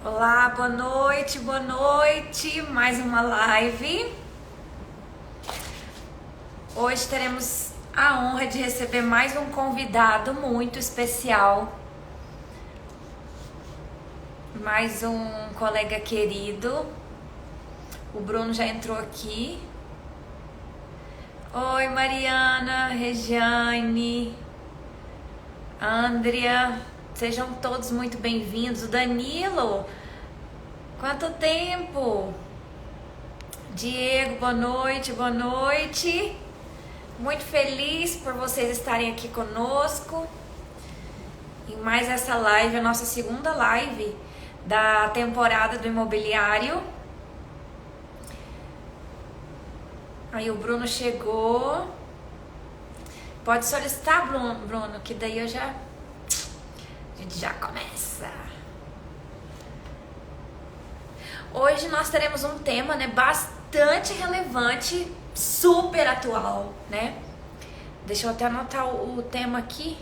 Olá, boa noite, boa noite. Mais uma live. Hoje teremos a honra de receber mais um convidado muito especial. Mais um colega querido. O Bruno já entrou aqui. Oi, Mariana, Regiane, Andrea. Sejam todos muito bem-vindos. O Danilo, quanto tempo? Diego, boa noite, boa noite. Muito feliz por vocês estarem aqui conosco em mais essa live, a nossa segunda live da temporada do imobiliário. Aí o Bruno chegou. Pode solicitar, Bruno, que daí a gente já começa. Hoje nós teremos um tema, né, bastante relevante, super atual, né? Deixa eu até anotar o tema aqui.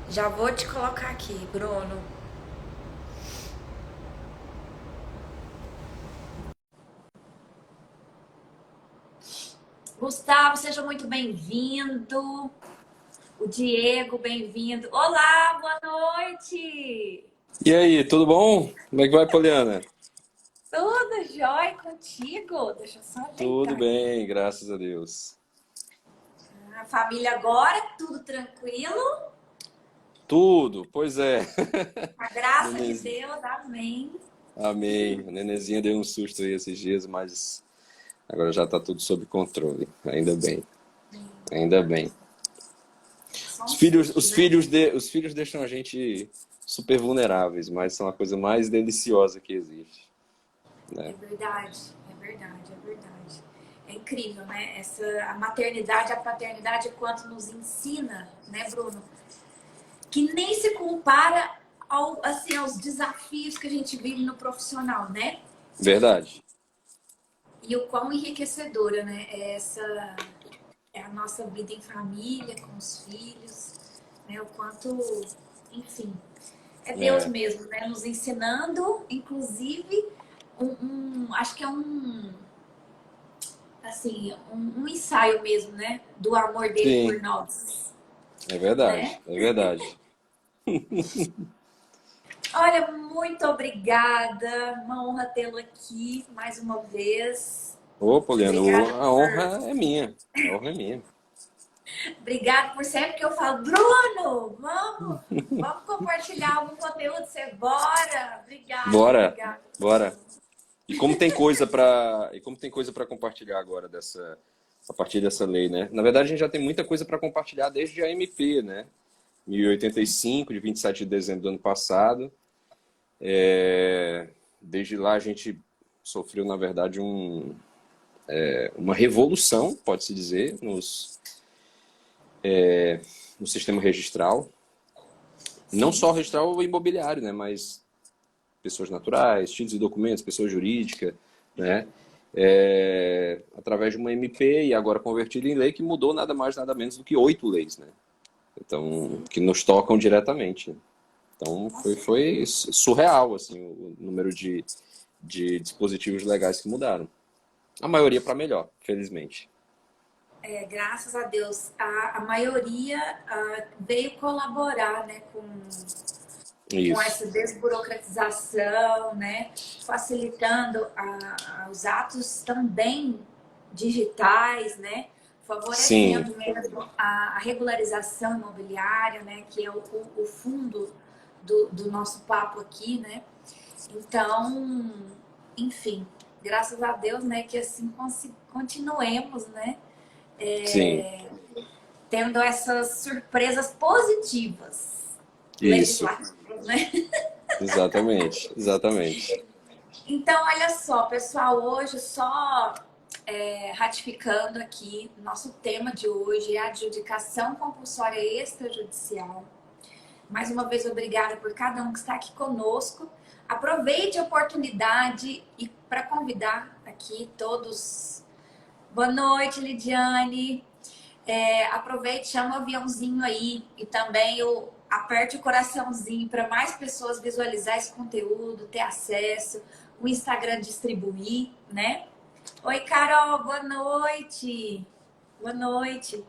Já vou te colocar aqui, Bruno. Gustavo, seja muito bem-vindo. O Diego, bem-vindo. Olá, boa noite. E aí, tudo bom? Como é que vai, Poliana? Tudo jóia contigo? Deixa eu só Tudo ajeitar aqui. bem, graças a Deus. A família agora, tudo tranquilo? Tudo, pois é. A graça de Nenenzinho. Deus, amém. Amém. A nenenzinha deu um susto aí esses dias, mas agora já tá tudo sob controle. Ainda bem, ainda bem. Só Os um filhos, susto, os né? filhos, os filhos deixam a gente super vulneráveis, mas são a coisa mais deliciosa que existe, É né? verdade, é verdade, é verdade. É incrível, né? A maternidade, a paternidade, quanto nos ensina, né, Bruno? Que nem se compara aos desafios que a gente vive no profissional, né? Verdade. E o quão enriquecedora, né? É a nossa vida em família, com os filhos, né? O quanto, enfim, é Deus É, mesmo, né? Nos ensinando, inclusive, acho que é assim, um ensaio mesmo, né? Do amor dele por sim, nós, é né? verdade, é verdade. Olha, muito obrigada. Uma honra tê-lo aqui mais uma vez. Ô, Poliana, Obrigada a honra é minha. A honra é minha. obrigada por sempre que eu falo, Bruno, vamos compartilhar algum conteúdo. Você bora? Obrigada, Bora, obrigada, bora. Bruno. E como tem coisa para compartilhar agora a partir dessa lei, né? Na verdade, a gente já tem muita coisa para compartilhar desde a MP, né? 1085, de 27 de dezembro do ano passado. Desde lá a gente sofreu, na verdade, uma revolução, pode-se dizer, no sistema registral. Não Sim, só registral imobiliário, né? Mas pessoas naturais, títulos e documentos, pessoa jurídica, né? Através de uma MP e agora convertida em lei que mudou nada mais, nada menos do que 8 leis, né? Então, sim, que nos tocam diretamente, né? Então, com foi certeza. surreal, assim, o número de dispositivos legais que mudaram. A maioria para melhor, felizmente. É, graças a Deus, a maioria veio colaborar, né, com Isso. essa desburocratização, né, facilitando os atos também digitais, né, Sim, favorecendo mesmo a regularização imobiliária, né, que é o fundo do nosso papo aqui, né. Então, enfim, graças a Deus, né, que assim continuemos, né, sim. tendo essas surpresas positivas Isso. legislativas, né? Exatamente, exatamente. Então, olha só, pessoal, hoje só ratificando aqui, nosso tema de hoje é a adjudicação compulsória extrajudicial. Mais uma vez, obrigada por cada um que está aqui conosco. aproveite a oportunidade e para convidar aqui todos. Boa noite, Lidiane. Aproveite, chama o aviãozinho aí e também aperte o coraçãozinho para mais pessoas visualizar esse conteúdo, ter acesso, o Instagram distribuir, né? Oi, Carol, boa noite. Boa noite.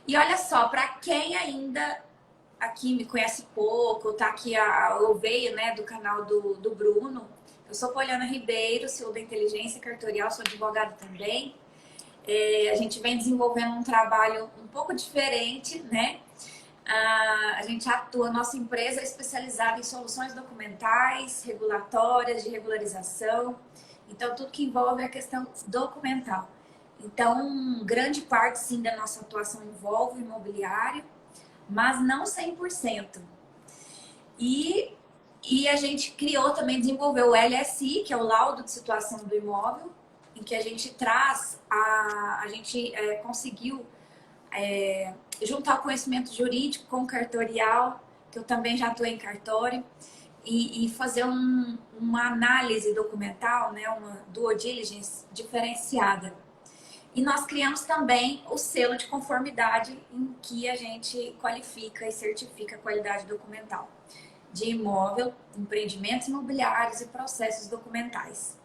E olha só, para quem ainda aqui me conhece pouco, tá aqui eu veio, né, do canal do Bruno. Eu sou Poliana Ribeiro, CEO da Inteligência Cartorial, sou advogada também. A gente vem desenvolvendo um trabalho um pouco diferente, né? A gente atua, nossa empresa é especializada em soluções documentais, regulatórias, de regularização. Então, tudo que envolve a questão documental. Então, grande parte, sim, da nossa atuação envolve o imobiliário, mas não 100%. E a gente criou também, desenvolveu o LSI, que é o laudo de situação do imóvel, em que a gente traz, a gente conseguiu juntar o conhecimento jurídico com o cartorial, que eu também já atuei em cartório, e fazer uma análise documental, né, uma due diligence diferenciada. E nós criamos também o selo de conformidade em que a gente qualifica e certifica a qualidade documental de imóvel, empreendimentos imobiliários e processos documentais.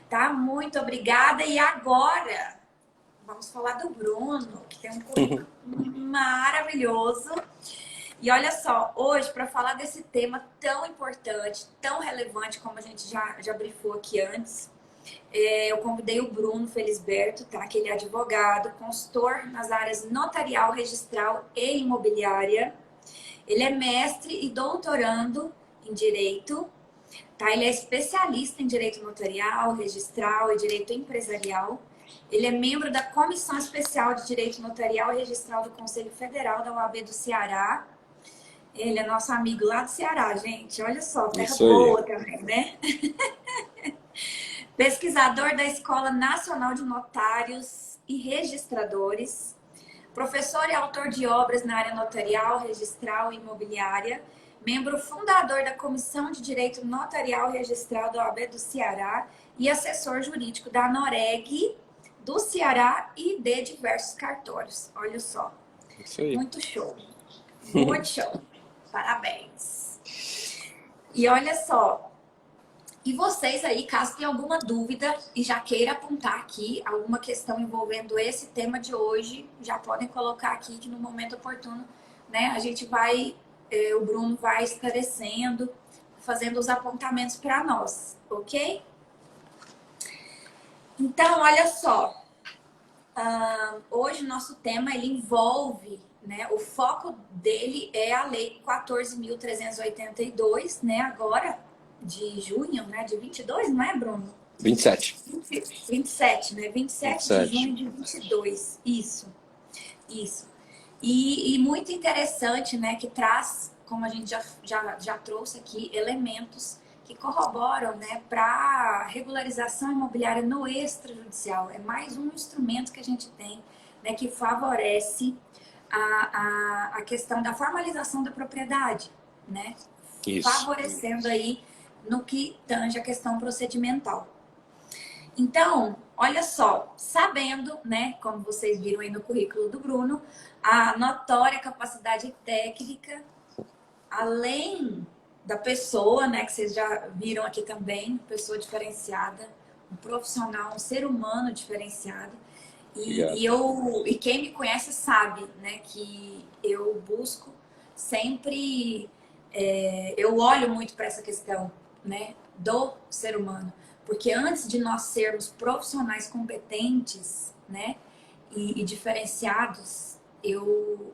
Tá? Muito obrigada. E agora vamos falar do Bruno, que tem um currículo maravilhoso. E olha só, hoje, para falar desse tema tão importante, tão relevante, como a gente já brifou aqui antes, eu convidei o Bruno Felisberto, tá? Que ele é advogado, consultor nas áreas notarial, registral e imobiliária. Ele é mestre e doutorando em Direito, tá? Ele é especialista em Direito Notarial, Registral e Direito Empresarial. Ele é membro da Comissão Especial de Direito Notarial e Registral do Conselho Federal da OAB do Ceará. Ele é nosso amigo lá do Ceará, gente. Olha só, terra boa também, né? Pesquisador da Escola Nacional de Notários e Registradores. Professor e autor de obras na área notarial, registral e imobiliária. Membro fundador da Comissão de Direito Notarial e Registral da OAB do Ceará. E assessor jurídico da Noreg do Ceará e de diversos cartórios. Olha só. Isso aí. Muito show. Muito show. Parabéns. E olha só. E vocês aí, caso tenham alguma dúvida e já queira apontar aqui alguma questão envolvendo esse tema de hoje, já podem colocar aqui que no momento oportuno, né, a gente vai, o Bruno vai esclarecendo, fazendo os apontamentos para nós, ok? Então, olha só, hoje o nosso tema ele envolve, né, o foco dele é a Lei 14.382, né, agora de junho, né, de 22, não é, Bruno? 27. 27, né, 27 de junho de 22, isso. E muito interessante, né, que traz, como a gente já trouxe aqui, elementos que corroboram, né, para regularização imobiliária no extrajudicial. É mais um instrumento que a gente tem, né, que favorece a questão da formalização da propriedade, né? Isso. Favorecendo aí no que tange a questão procedimental. Então, olha só, sabendo, né, como vocês viram aí no currículo do Bruno, a notória capacidade técnica, além da pessoa, né, que vocês já viram aqui também, pessoa diferenciada, um profissional, um ser humano diferenciado. E quem me conhece sabe, né, que eu busco sempre, eu olho muito para essa questão, né, do ser humano. Porque antes de nós sermos profissionais competentes, né, e diferenciados, eu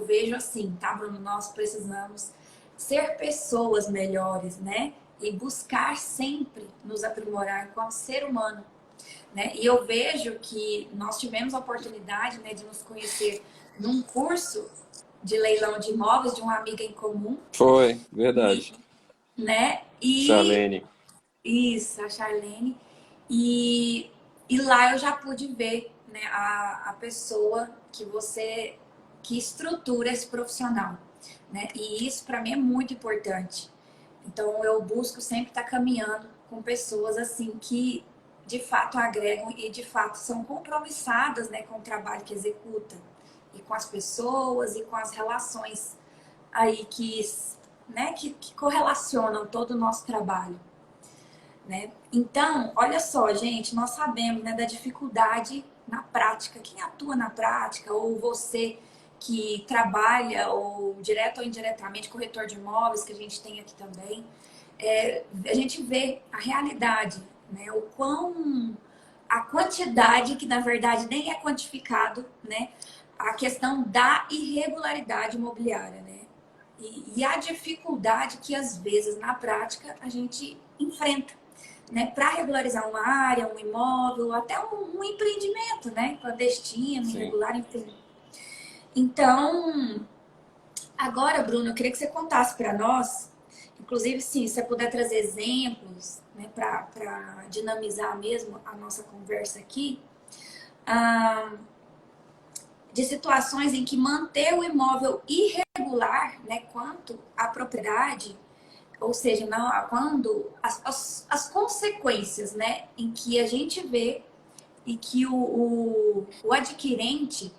vejo assim, tá, Bruno? Nós precisamos ser pessoas melhores, né? E buscar sempre nos aprimorar enquanto ser humano, né? E eu vejo que nós tivemos a oportunidade, né, de nos conhecer num curso de leilão de imóveis de uma amiga em comum. Foi, verdade. Né? Charlene. Isso, a Charlene. E lá eu já pude ver, né, a pessoa que estrutura esse profissional, né? E isso para mim é muito importante, Então, eu busco sempre estar caminhando com pessoas assim que de fato agregam e de fato são compromissadas, né, com o trabalho que executa e com as pessoas e com as relações aí que correlacionam todo o nosso trabalho, né? Então, olha só, gente, nós sabemos, né, da dificuldade na prática. Quem atua na prática, ou você que trabalha, ou direto ou indiretamente, corretor de imóveis, que a gente tem aqui também, a gente vê a realidade, né? A quantidade, que na verdade nem é quantificado, né? A questão da irregularidade imobiliária, né? E a dificuldade que às vezes na prática a gente enfrenta, né, para regularizar uma área, um imóvel, até um empreendimento, né, clandestino, Sim. irregular, enfim. Então, agora, Bruno, eu queria que você contasse para nós, inclusive, sim, se você puder trazer exemplos, né, para dinamizar mesmo a nossa conversa aqui, ah, de situações em que manter o imóvel irregular, né, quanto à propriedade, ou seja, quando as consequências, né, em que a gente vê e que o adquirente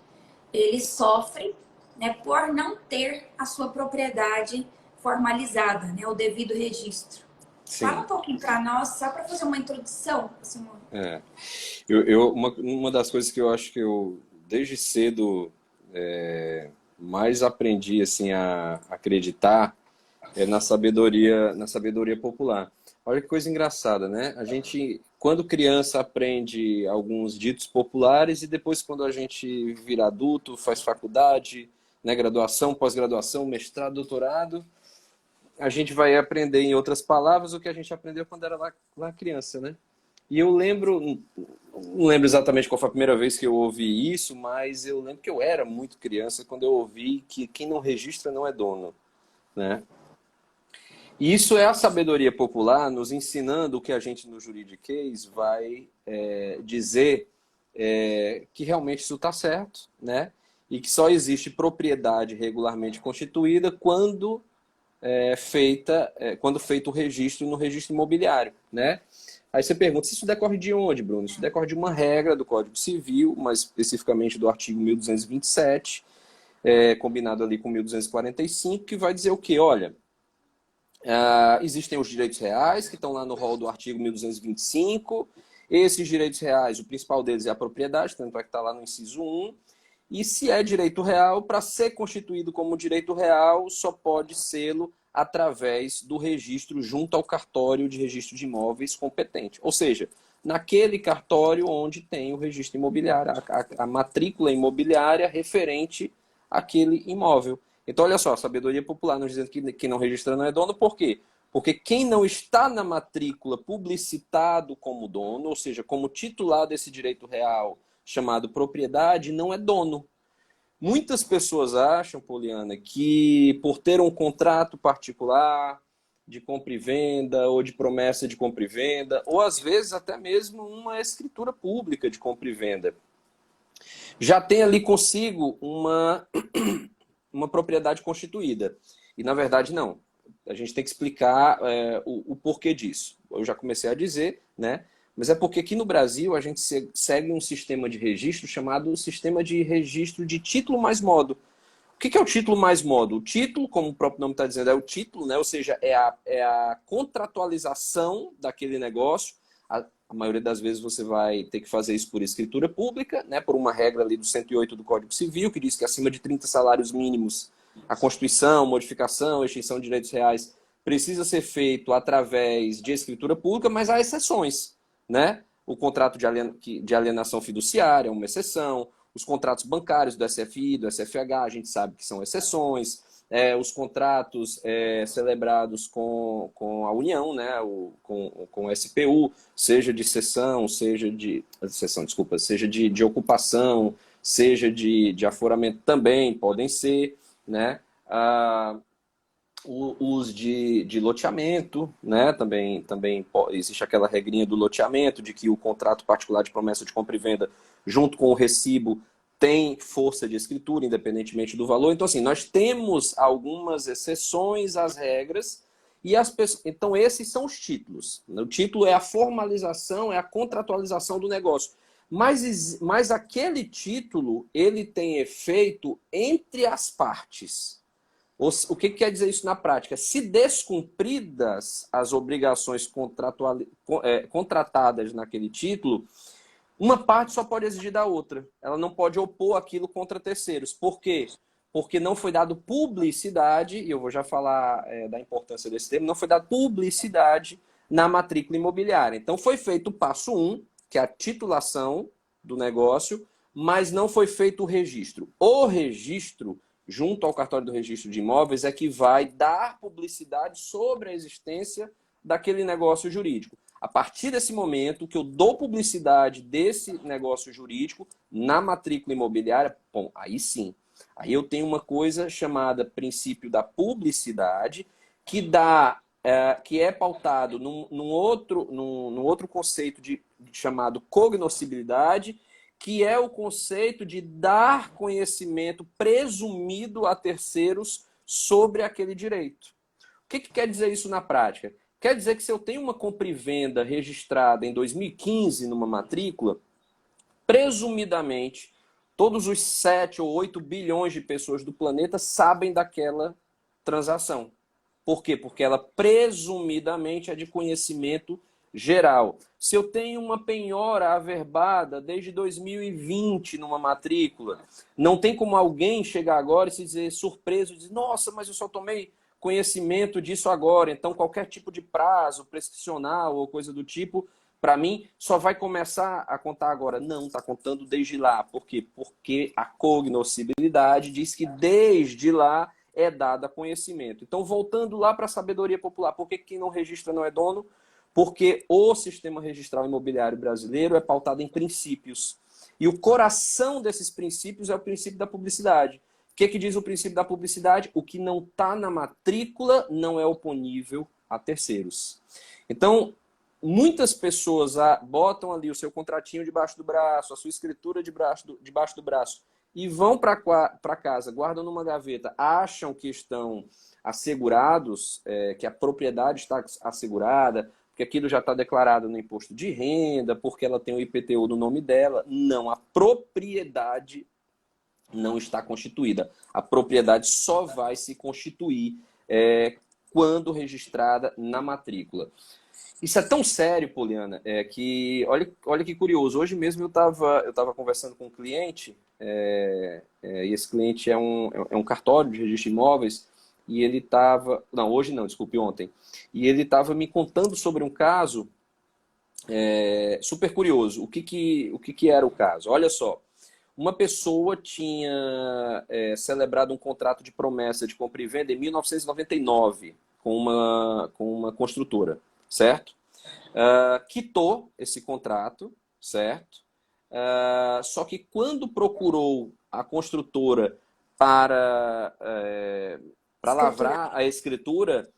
ele sofre, né, por não ter a sua propriedade formalizada, né, o devido registro. Fala Sim. um pouquinho para nós, só para fazer uma introdução. Assim, É. Uma das coisas que eu acho que eu, desde cedo, mais aprendi assim, a acreditar é na sabedoria popular. Olha que coisa engraçada, né? A gente, quando criança, aprende alguns ditos populares e depois, quando a gente vira adulto, faz faculdade, né, graduação, pós-graduação, mestrado, doutorado, a gente vai aprender em outras palavras o que a gente aprendeu quando era lá criança, né? E eu lembro, não lembro exatamente qual foi a primeira vez que eu ouvi isso, mas eu lembro que eu era muito criança quando eu ouvi que quem não registra não é dono, né? E isso é a sabedoria popular nos ensinando o que a gente no juridiquês vai dizer que realmente isso está certo, né? E que só existe propriedade regularmente constituída quando feito o registro no registro imobiliário, né? Aí você pergunta, se isso decorre de onde, Bruno? Isso decorre de uma regra do Código Civil, mais especificamente do artigo 1227, combinado ali com 1245, que vai dizer o quê? Olha, existem os direitos reais, que estão lá no rol do artigo 1225. Esses direitos reais, o principal deles é a propriedade, tanto é que está lá no inciso 1. E se é direito real, para ser constituído como direito real, só pode sê-lo através do registro junto ao cartório de registro de imóveis competente. Ou seja, naquele cartório onde tem o registro imobiliário, a matrícula imobiliária referente àquele imóvel. Então, olha só, a sabedoria popular nos dizendo que quem não registra não é dono, por quê? Porque quem não está na matrícula publicitado como dono, ou seja, como titular desse direito real chamado propriedade, não é dono. Muitas pessoas acham, Poliana, que por ter um contrato particular de compra e venda, ou de promessa de compra e venda, ou às vezes até mesmo uma escritura pública de compra e venda, já tem ali consigo uma propriedade constituída. E na verdade não. A gente tem que explicar o porquê disso. Eu já comecei a dizer, né? Mas é porque aqui no Brasil a gente segue um sistema de registro chamado Sistema de Registro de Título mais Modo. O que é o título mais modo? O título, como o próprio nome está dizendo, é o título, né? Ou seja, é a contratualização daquele negócio. A maioria das vezes você vai ter que fazer isso por escritura pública, né? Por uma regra ali do 108 do Código Civil, que diz que acima de 30 salários mínimos, a constituição, modificação, extinção de direitos reais precisa ser feito através de escritura pública, mas há exceções, né? O contrato de alienação fiduciária é uma exceção, os contratos bancários do SFI, do SFH, a gente sabe que são exceções, os contratos celebrados com a União, né? Com o SPU, seja de cessão, seja de ocupação, seja de aforamento também podem ser, né? Os de loteamento, né? Também existe aquela regrinha do loteamento, de que o contrato particular de promessa de compra e venda, junto com o recibo, tem força de escritura, independentemente do valor. Então, assim, nós temos algumas exceções às regras, Então, esses são os títulos. O título é a formalização, é a contratualização do negócio. Mas aquele título, ele tem efeito entre as partes. O que quer dizer isso na prática? Se descumpridas as obrigações contratadas naquele título, uma parte só pode exigir da outra. Ela não pode opor aquilo contra terceiros. Por quê? Porque não foi dado publicidade, e eu vou já falar da importância desse termo, não foi dado publicidade na matrícula imobiliária. Então foi feito o passo 1, que é a titulação do negócio, mas não foi feito o registro. O registro, junto ao cartório do registro de imóveis, é que vai dar publicidade sobre a existência daquele negócio jurídico. A partir desse momento que eu dou publicidade desse negócio jurídico na matrícula imobiliária, bom, aí sim. Aí eu tenho uma coisa chamada princípio da publicidade, que é pautado num outro conceito chamado cognoscibilidade, que é o conceito de dar conhecimento presumido a terceiros sobre aquele direito. O que quer dizer isso na prática? Quer dizer que se eu tenho uma compra e venda registrada em 2015 numa matrícula, presumidamente, todos os 7 ou 8 bilhões de pessoas do planeta sabem daquela transação. Por quê? Porque ela presumidamente é de conhecimento geral. Se eu tenho uma penhora averbada desde 2020 numa matrícula, não tem como alguém chegar agora e se dizer surpreso, dizer, nossa, mas eu só tomei conhecimento disso agora, então qualquer tipo de prazo prescricional ou coisa do tipo, para mim, só vai começar a contar agora. Não, está contando desde lá. Por quê? Porque a cognoscibilidade diz que desde lá é dada conhecimento. Então, voltando lá para a sabedoria popular, por que quem não registra não é dono? Porque o sistema registral imobiliário brasileiro é pautado em princípios. E o coração desses princípios é o princípio da publicidade. O que diz o princípio da publicidade? O que não está na matrícula não é oponível a terceiros. Então, muitas pessoas botam ali o seu contratinho debaixo do braço, a sua escritura debaixo do braço, e vão para casa, guardam numa gaveta, acham que estão assegurados, que a propriedade está assegurada, porque aquilo já está declarado no imposto de renda, porque ela tem o IPTU no nome dela. Não, a propriedade não está constituída. A propriedade só vai se constituir quando registrada na matrícula. Isso é tão sério, Poliana, que olha que curioso. Hoje mesmo eu estava conversando com um cliente, e esse cliente é um cartório de registro de imóveis, e ele estava... Não, hoje não, desculpe, ontem. E ele estava me contando sobre um caso super curioso. O que era o caso? Olha só. Uma pessoa tinha celebrado um contrato de promessa de compra e venda em 1999 com uma construtora, certo? Quitou esse contrato, certo? Só que quando procurou a construtora para lavrar a escritura,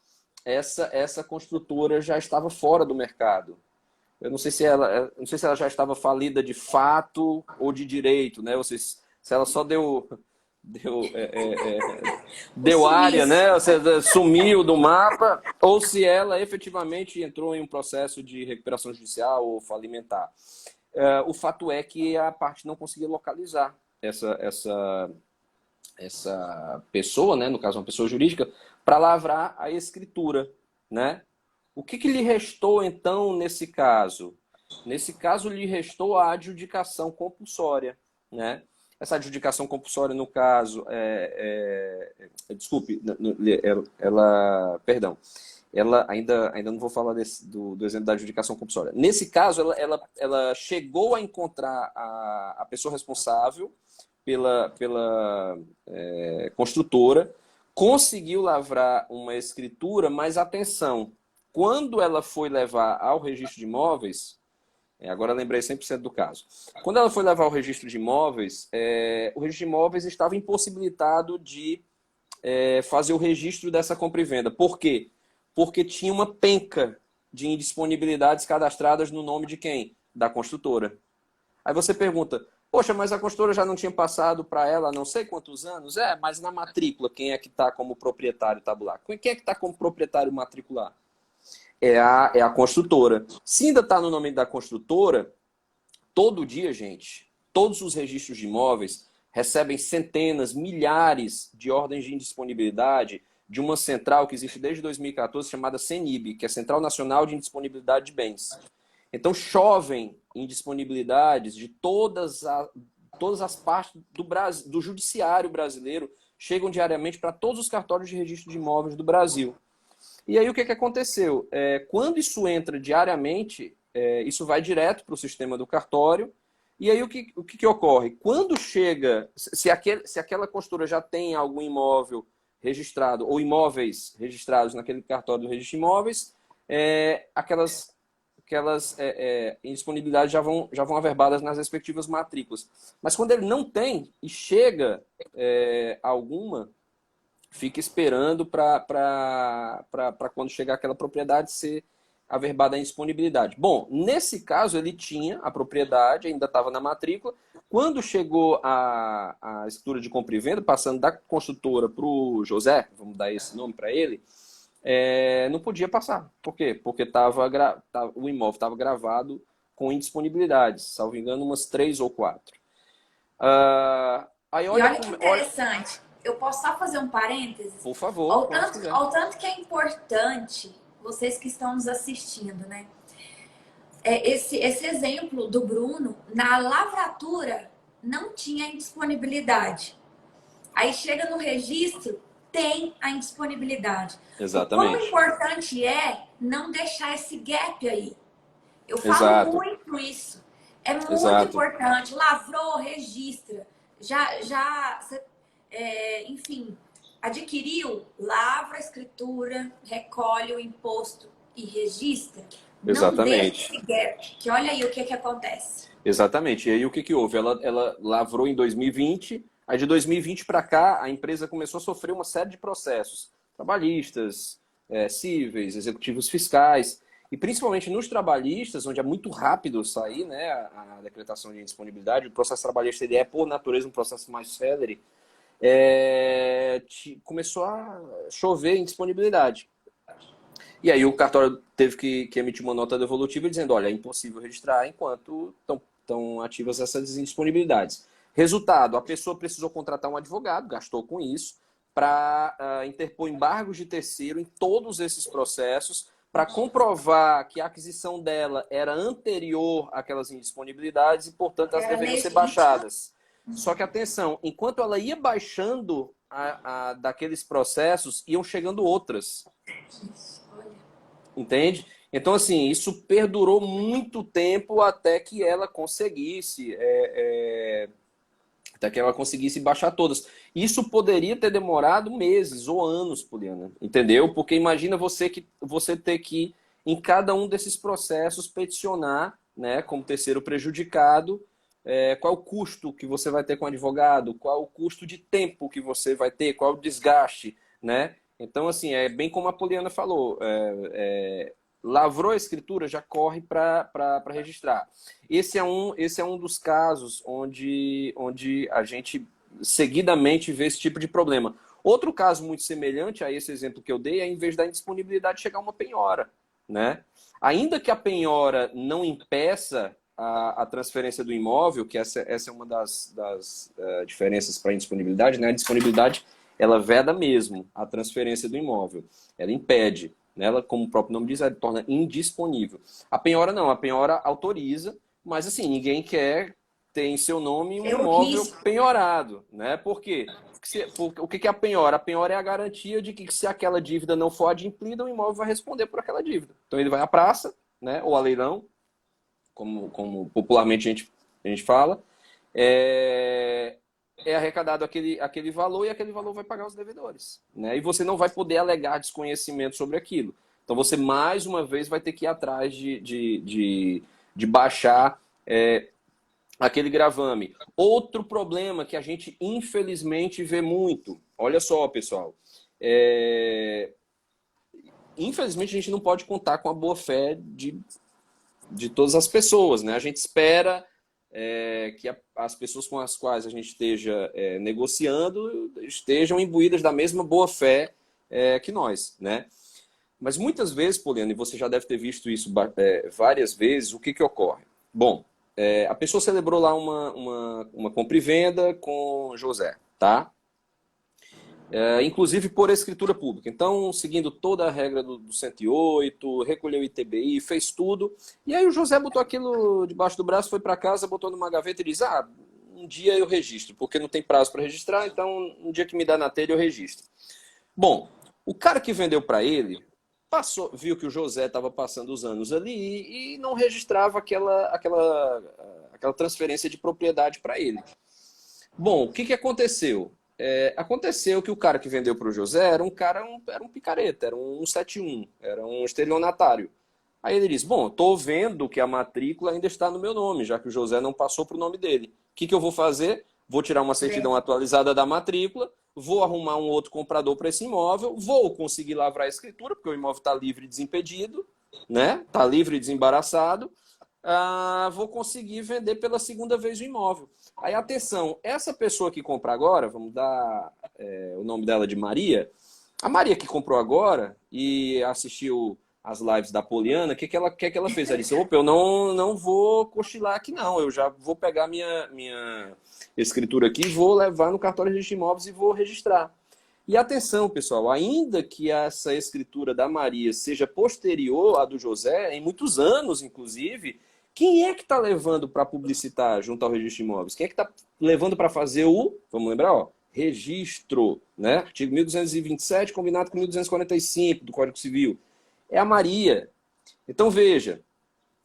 essa construtora já estava fora do mercado. Eu não sei se ela já estava falida de fato ou de direito, né? Ou seja, se ela só deu área, né? Ou seja, sumiu do mapa, ou se ela efetivamente entrou em um processo de recuperação judicial ou falimentar. O fato é que a parte não conseguia localizar essa pessoa, né? No caso, uma pessoa jurídica, para lavrar a escritura, né? O que lhe restou, então, nesse caso? Nesse caso, lhe restou a adjudicação compulsória, né? Essa adjudicação compulsória, no caso, desculpe, ela ainda não vou falar do exemplo da adjudicação compulsória. Nesse caso, ela chegou a encontrar a pessoa responsável pela construtora, conseguiu lavrar uma escritura, mas atenção, quando ela foi levar ao registro de imóveis, agora lembrei 100% do caso. Quando ela foi levar ao registro de imóveis, o registro de imóveis estava impossibilitado de fazer o registro dessa compra e venda. Por quê? Porque tinha uma penca de indisponibilidades cadastradas no nome de quem? Da construtora. Aí você pergunta, Poxa, mas a construtora já não tinha passado para ela não sei quantos anos? Mas na matrícula, quem é que está como proprietário tabular? Quem é que está como proprietário matricular? É a construtora. Se ainda está no nome da construtora, todo dia, gente, todos os registros de imóveis recebem centenas, milhares de ordens de indisponibilidade de uma central que existe desde 2014, chamada CENIB, que é Central Nacional de Indisponibilidade de Bens. Então, chovem indisponibilidades de todas as partes do judiciário brasileiro, chegam diariamente para todos os cartórios de registro de imóveis do Brasil. E aí, o que aconteceu? Quando isso entra diariamente, isso vai direto para o sistema do cartório. E aí, o que ocorre? Quando chega, se aquela construtora já tem algum imóvel registrado, ou imóveis registrados naquele cartório do registro de imóveis, aquelas indisponibilidades já vão averbadas nas respectivas matrículas. Mas quando ele não tem e chega alguma, fica esperando para quando chegar aquela propriedade ser averbada em disponibilidade. Bom, nesse caso ele tinha a propriedade, ainda estava na matrícula. Quando chegou a escritura de compra e venda, passando da construtora para o José, vamos dar esse nome para ele, não podia passar. Por quê? Porque o imóvel estava gravado com indisponibilidades, salvo engano, umas 3 ou 4. Aí olha que interessante. Eu posso só fazer um parênteses? Por favor. Ao tanto que é importante, vocês que estão nos assistindo, né? Esse exemplo do Bruno, na lavratura, não tinha indisponibilidade. Aí chega no registro, tem a indisponibilidade. Exatamente. O quão importante é não deixar esse gap aí. Eu falo Exato. muito isso. É muito Exato. importante. Lavrou, registra. Enfim, adquiriu, lavra a escritura, recolhe o imposto e registra. Exatamente. Não deixa esse gap, que olha aí o que acontece. Exatamente. E aí o que houve? Ela lavrou em 2020, aí de 2020 para cá a empresa começou a sofrer uma série de processos trabalhistas, cíveis, executivos fiscais, e principalmente nos trabalhistas, onde é muito rápido sair, né, a decretação de indisponibilidade. O processo trabalhista ele é, por natureza, um processo mais célere. Começou a chover indisponibilidade. E aí o cartório teve que emitir uma nota devolutiva dizendo, olha, é impossível registrar enquanto estão ativas essas indisponibilidades. Resultado, a pessoa precisou contratar um advogado, gastou com isso, para interpor embargos de terceiro em todos esses processos, para comprovar que a aquisição dela era anterior àquelas indisponibilidades e, portanto, elas deveriam ser baixadas. Só que, atenção, enquanto ela ia baixando daqueles processos, iam chegando outras. Entende? Então, assim, isso perdurou muito tempo até que ela conseguisse baixar todas. Isso poderia ter demorado meses ou anos, Poliana, entendeu? Porque imagina você ter que, em cada um desses processos, peticionar, né, como terceiro prejudicado, qual o custo que você vai ter com o advogado, qual o custo de tempo que você vai ter, qual o desgaste, né? Então, assim, é bem como a Poliana falou, lavrou a escritura, já corre para registrar. Esse é um dos casos onde a gente seguidamente vê esse tipo de problema. Outro caso muito semelhante a esse exemplo que eu dei é, em vez da indisponibilidade, chegar uma penhora, né? Ainda que a penhora não impeça a transferência do imóvel, que essa é uma das diferenças para a indisponibilidade, né? A disponibilidade, ela veda mesmo a transferência do imóvel. Ela impede. Ela, como o próprio nome diz, ela torna indisponível. A penhora não. A penhora autoriza, mas assim, ninguém quer ter em seu nome um imóvel penhorado, né? Por quê? O que é a penhora? A penhora é a garantia de que, se aquela dívida não for adimplida, o imóvel vai responder por aquela dívida. Então ele vai à praça, né? Ou a leilão, como popularmente a gente fala, é arrecadado aquele valor, e aquele valor vai pagar os devedores, né? E você não vai poder alegar desconhecimento sobre aquilo. Então você, mais uma vez, vai ter que ir atrás de baixar aquele gravame. Outro problema que a gente, infelizmente, vê muito. Olha só, pessoal. Infelizmente, a gente não pode contar com a boa-fé de todas as pessoas, né? A gente espera que as pessoas com as quais a gente esteja negociando estejam imbuídas da mesma boa fé que nós, né? Mas muitas vezes, Poliana, e você já deve ter visto isso várias vezes, o que ocorre? Bom, a pessoa celebrou lá uma compra e venda com José, tá? Inclusive por escritura pública. Então, seguindo toda a regra do 108, recolheu o ITBI, fez tudo. E aí o José botou aquilo debaixo do braço, foi para casa, botou numa gaveta e disse, um dia eu registro, porque não tem prazo para registrar, então um dia que me dá na telha eu registro. Bom, o cara que vendeu para ele viu que o José estava passando os anos ali e não registrava aquela transferência de propriedade para ele. Bom, o que aconteceu? Aconteceu que o cara que vendeu para o José era um picareta, era um 171, era um estelionatário. Aí ele disse, bom, estou vendo que a matrícula ainda está no meu nome, já que o José não passou para o nome dele. O que eu vou fazer? Vou tirar uma certidão atualizada da matrícula, vou arrumar um outro comprador para esse imóvel, vou conseguir lavrar a escritura, porque o imóvel está livre e desimpedido, né? Está livre e desembaraçado. Vou conseguir vender pela segunda vez o imóvel. Aí, atenção, essa pessoa que compra agora, vamos dar o nome dela de Maria, a Maria que comprou agora e assistiu as lives da Poliana, o que ela fez? Ela disse, opa, eu não vou cochilar aqui não, eu já vou pegar minha escritura aqui, vou levar no cartório de registro de imóveis e vou registrar. E atenção, pessoal, ainda que essa escritura da Maria seja posterior à do José, em muitos anos, inclusive, quem é que está levando para publicitar junto ao registro de imóveis? Quem é que está levando para fazer vamos lembrar, registro, né? Artigo 1227, combinado com 1245 do Código Civil. É a Maria. Então, veja,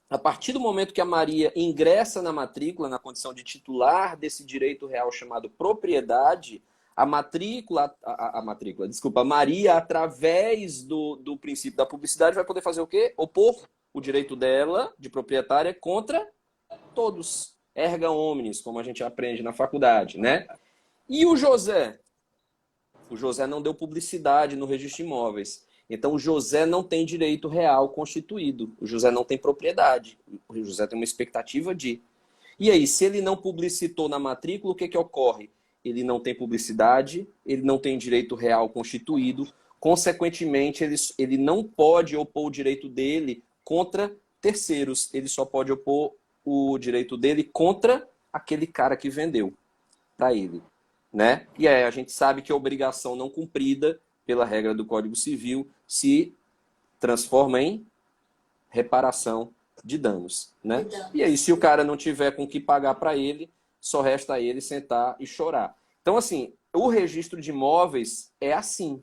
a partir do momento que a Maria ingressa na matrícula, na condição de titular desse direito real chamado propriedade, a Maria, através do princípio da publicidade, vai poder fazer o quê? Opor o direito dela, de proprietária, contra todos. Erga omnes, como a gente aprende na faculdade, né? E o José? O José não deu publicidade no registro de imóveis. Então, o José não tem direito real constituído. O José não tem propriedade. O José tem uma expectativa de. E aí, se ele não publicitou na matrícula, o que ocorre? Ele não tem publicidade, ele não tem direito real constituído. Consequentemente, ele não pode opor o direito dele contra terceiros. Ele só pode opor o direito dele contra aquele cara que vendeu para ele, né? E aí a gente sabe que a obrigação não cumprida pela regra do Código Civil se transforma em reparação de danos, né? E aí, se o cara não tiver com o que pagar para ele, só resta a ele sentar e chorar. Então, assim, o registro de imóveis é assim.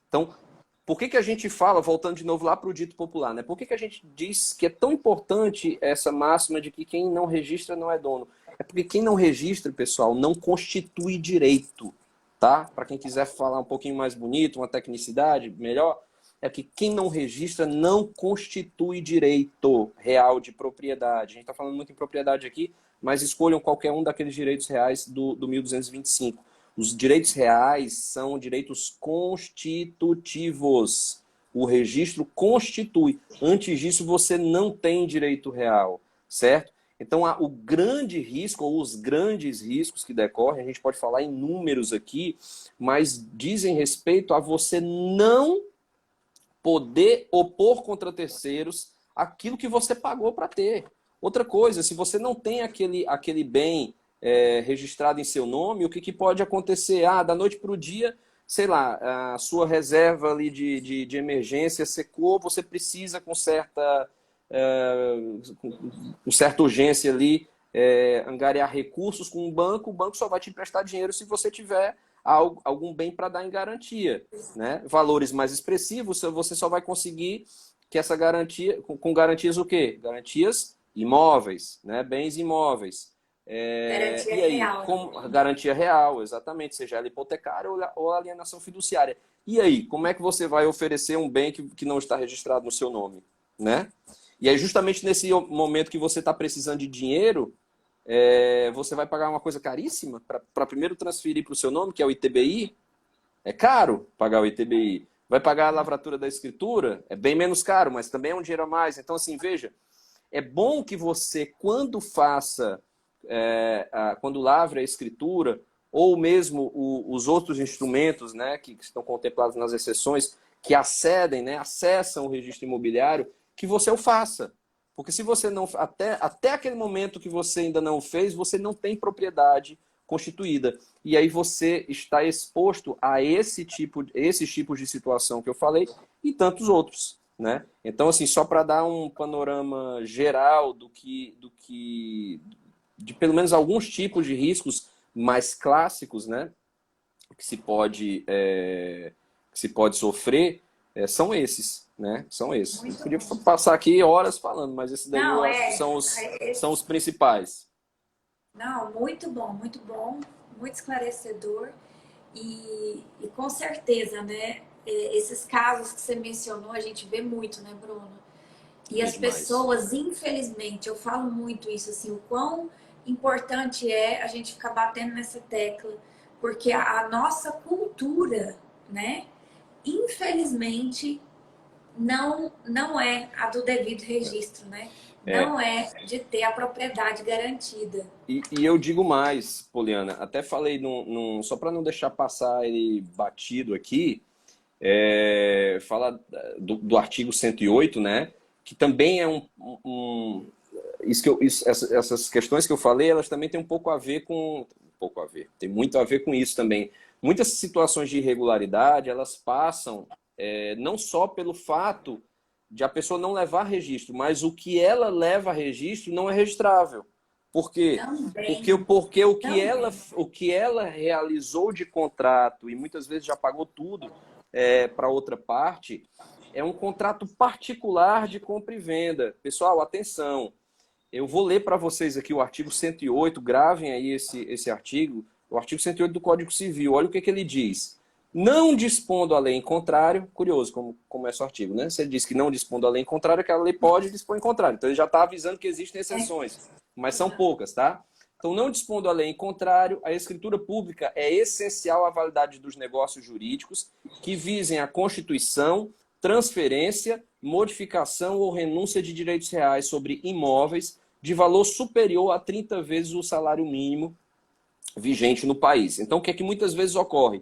Então, por que a gente fala, voltando de novo lá para o dito popular, né? Por que a gente diz que é tão importante essa máxima de que quem não registra não é dono? É porque quem não registra, pessoal, não constitui direito, tá? Para quem quiser falar um pouquinho mais bonito, uma tecnicidade melhor, é que quem não registra não constitui direito real de propriedade. A gente está falando muito em propriedade aqui, mas escolham qualquer um daqueles direitos reais do 1225. Os direitos reais são direitos constitutivos. O registro constitui. Antes disso, você não tem direito real, certo? Então, o grande risco, ou os grandes riscos que decorrem, a gente pode falar em números aqui, mas dizem respeito a você não poder opor contra terceiros aquilo que você pagou para ter. Outra coisa, se você não tem aquele bem registrado em seu nome, o que pode acontecer? Da noite para o dia, sei lá, a sua reserva ali de emergência secou, você precisa com certa urgência ali angariar recursos com o banco só vai te emprestar dinheiro se você tiver algum bem para dar em garantia, né? Valores mais expressivos, você só vai conseguir que essa garantia, com garantias o quê? Garantias imóveis, né? Bens imóveis. Garantia e aí, real. Garantia real, exatamente, seja ela hipotecária ou alienação fiduciária. E aí, como é que você vai oferecer um bem que não está registrado no seu nome, né? E aí, justamente nesse momento que você está precisando de dinheiro, você vai pagar uma coisa caríssima para primeiro transferir para o seu nome, que é o ITBI. É caro pagar o ITBI. Vai pagar a lavratura da escritura, é bem menos caro, mas também é um dinheiro a mais. Então, assim, veja, é bom que você, quando faça quando lavra a escritura, ou mesmo os outros instrumentos, né, que estão contemplados nas exceções, que acedem, né, acessam o registro imobiliário, que você o faça. Porque se você não... Até aquele momento que você ainda não fez, você não tem propriedade constituída. E aí você está exposto a esses tipos de situação que eu falei e tantos outros, né? Então, assim, só para dar um panorama geral de pelo menos alguns tipos de riscos mais clássicos, né? Que se pode sofrer, são esses, né? São esses. Eu podia passar aqui horas falando, mas esses daí eu acho que são os principais. Não, muito bom, muito esclarecedor e com certeza, né? Esses casos que você mencionou, a gente vê muito, né, Bruno? E as pessoas, infelizmente, eu falo muito isso, assim, o quão importante é a gente ficar batendo nessa tecla, porque a nossa cultura, né, infelizmente, não é a do devido registro, né? Não é de ter a propriedade garantida. E eu digo mais, Poliana, até falei, só para não deixar passar ele batido aqui, fala do artigo 108, né? Que também é essas questões que eu falei, elas também têm um pouco a ver com... tem muito a ver com isso também. Muitas situações de irregularidade, elas passam não só pelo fato de a pessoa não levar registro, mas o que ela leva a registro não é registrável. Por quê? Porque o que ela realizou de contrato, e muitas vezes já pagou tudo para outra parte, é um contrato particular de compra e venda. Pessoal, atenção. Eu vou ler para vocês aqui o artigo 108, gravem aí esse artigo, o artigo 108 do Código Civil. Olha o que ele diz. Não dispondo a lei em contrário, curioso como começa o artigo, né? Você diz que não dispondo a lei em contrário, que a lei pode dispor em contrário. Então ele já está avisando que existem exceções, mas são poucas, tá? Então, não dispondo a lei em contrário, a escritura pública é essencial à validade dos negócios jurídicos que visem a constituição, transferência, modificação ou renúncia de direitos reais sobre imóveis de valor superior a 30 vezes o salário mínimo vigente no país. Então, o que é que muitas vezes ocorre?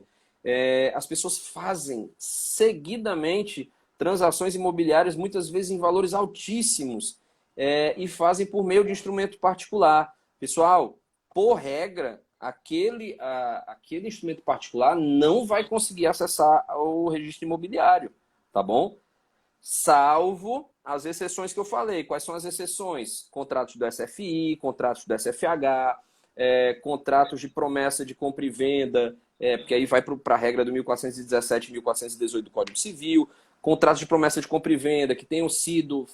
As pessoas fazem seguidamente transações imobiliárias, muitas vezes em valores altíssimos, e fazem por meio de instrumento particular. Pessoal, por regra, aquele instrumento particular não vai conseguir acessar o registro imobiliário, tá bom? Salvo as exceções que eu falei. Quais são as exceções? Contratos do SFI, contratos do SFH, contratos de promessa de compra e venda, porque aí vai para a regra do 1417 e 1418 do Código Civil, contratos de promessa de compra e venda que tenham sido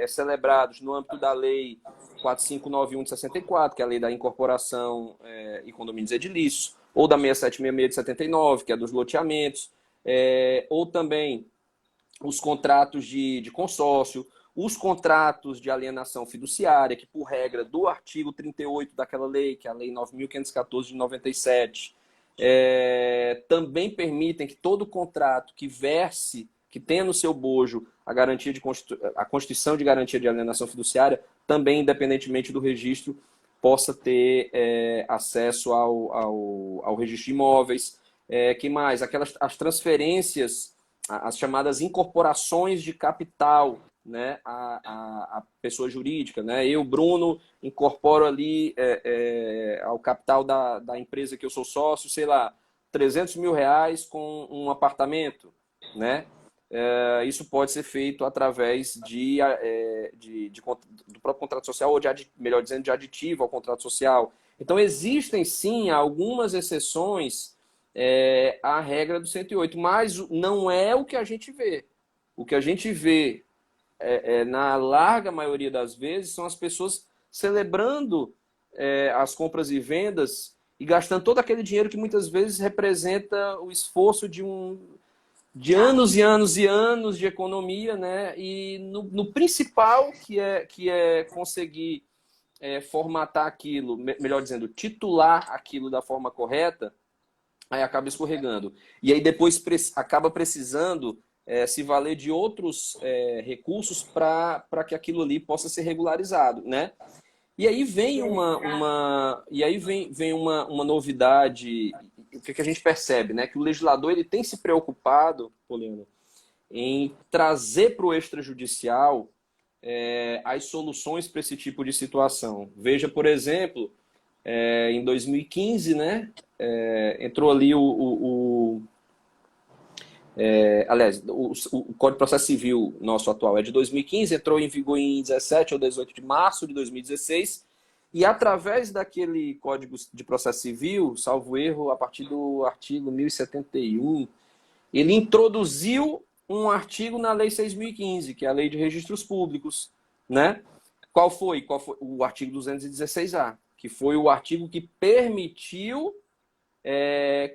celebrados no âmbito da Lei 4591 de 64, que é a Lei da Incorporação e Condomínios Edilícios, ou da 6766 de 79, que é dos loteamentos, ou também os contratos de consórcio, os contratos de alienação fiduciária, que por regra do artigo 38 daquela lei, que é a Lei 9.514 de 97, também permitem que todo contrato que tenha no seu bojo a constituição de garantia de alienação fiduciária, também, independentemente do registro, possa ter acesso ao registro de imóveis. Que mais? As transferências, as chamadas incorporações de capital, né, a pessoa jurídica, né? Eu, Bruno, incorporo ali ao capital da empresa que eu sou sócio, sei lá, 300 mil reais com um apartamento, né? Isso pode ser feito através do próprio contrato social, ou melhor dizendo, de aditivo ao contrato social. Então, existem sim algumas exceções à regra do 108, mas não é o que a gente vê. O que a gente vê na larga maioria das vezes, são as pessoas celebrando as compras e vendas e gastando todo aquele dinheiro que muitas vezes representa o esforço de anos e anos e anos de economia, né? E no principal, que é conseguir formatar aquilo, melhor dizendo, titular aquilo da forma correta, aí acaba escorregando. E aí depois acaba precisando se valer de outros recursos para que aquilo ali possa ser regularizado, né? E aí vem uma novidade, o que a gente percebe, né? Que o legislador ele tem se preocupado, Poliana, em trazer para o extrajudicial as soluções para esse tipo de situação. Veja, por exemplo, em 2015, né? Entrou ali aliás, o Código de Processo Civil nosso atual é de 2015, entrou em vigor em 17 ou 18 de março de 2016, e através daquele Código de Processo Civil, salvo erro, a partir do artigo 1071, ele introduziu um artigo na Lei 6.015, que é a Lei de Registros Públicos, né? Qual foi? O artigo 216-A, que foi o artigo que permitiu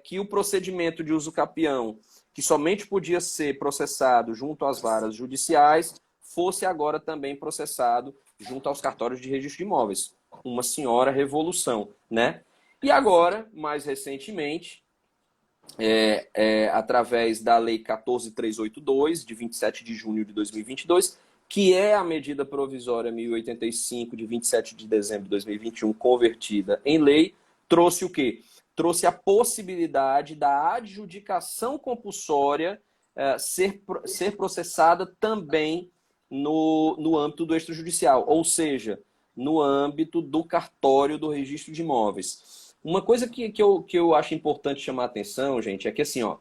que o procedimento de uso capião, que somente podia ser processado junto às varas judiciais, fosse agora também processado junto aos cartórios de registro de imóveis. Uma senhora revolução, né? E agora, mais recentemente, através da Lei 14.382, de 27 de junho de 2022, que é a medida provisória 1085, de 27 de dezembro de 2021, convertida em lei, trouxe o quê? Trouxe a possibilidade da adjudicação compulsória ser processada também no âmbito do extrajudicial, ou seja, no âmbito do cartório do registro de imóveis. Uma coisa que eu acho importante chamar a atenção, gente, é que assim, ó,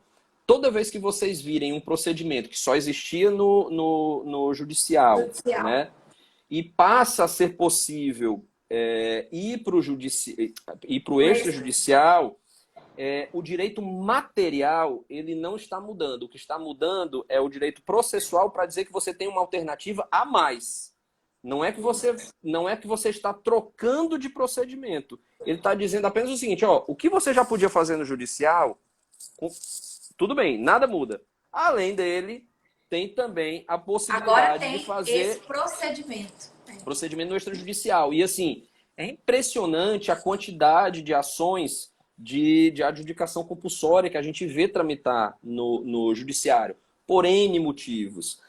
toda vez que vocês virem um procedimento que só existia no judicial, né, e passa a ser possível ir para o extrajudicial, o direito material ele não está mudando. O que está mudando é o direito processual para dizer que você tem uma alternativa a mais. Não é que você está trocando de procedimento. Ele está dizendo apenas o seguinte, ó, o que você já podia fazer no judicial, tudo bem, nada muda. Além dele, tem também a possibilidade de fazer esse procedimento no extrajudicial. E assim, é impressionante a quantidade de ações de adjudicação compulsória que a gente vê tramitar no judiciário, por N motivos.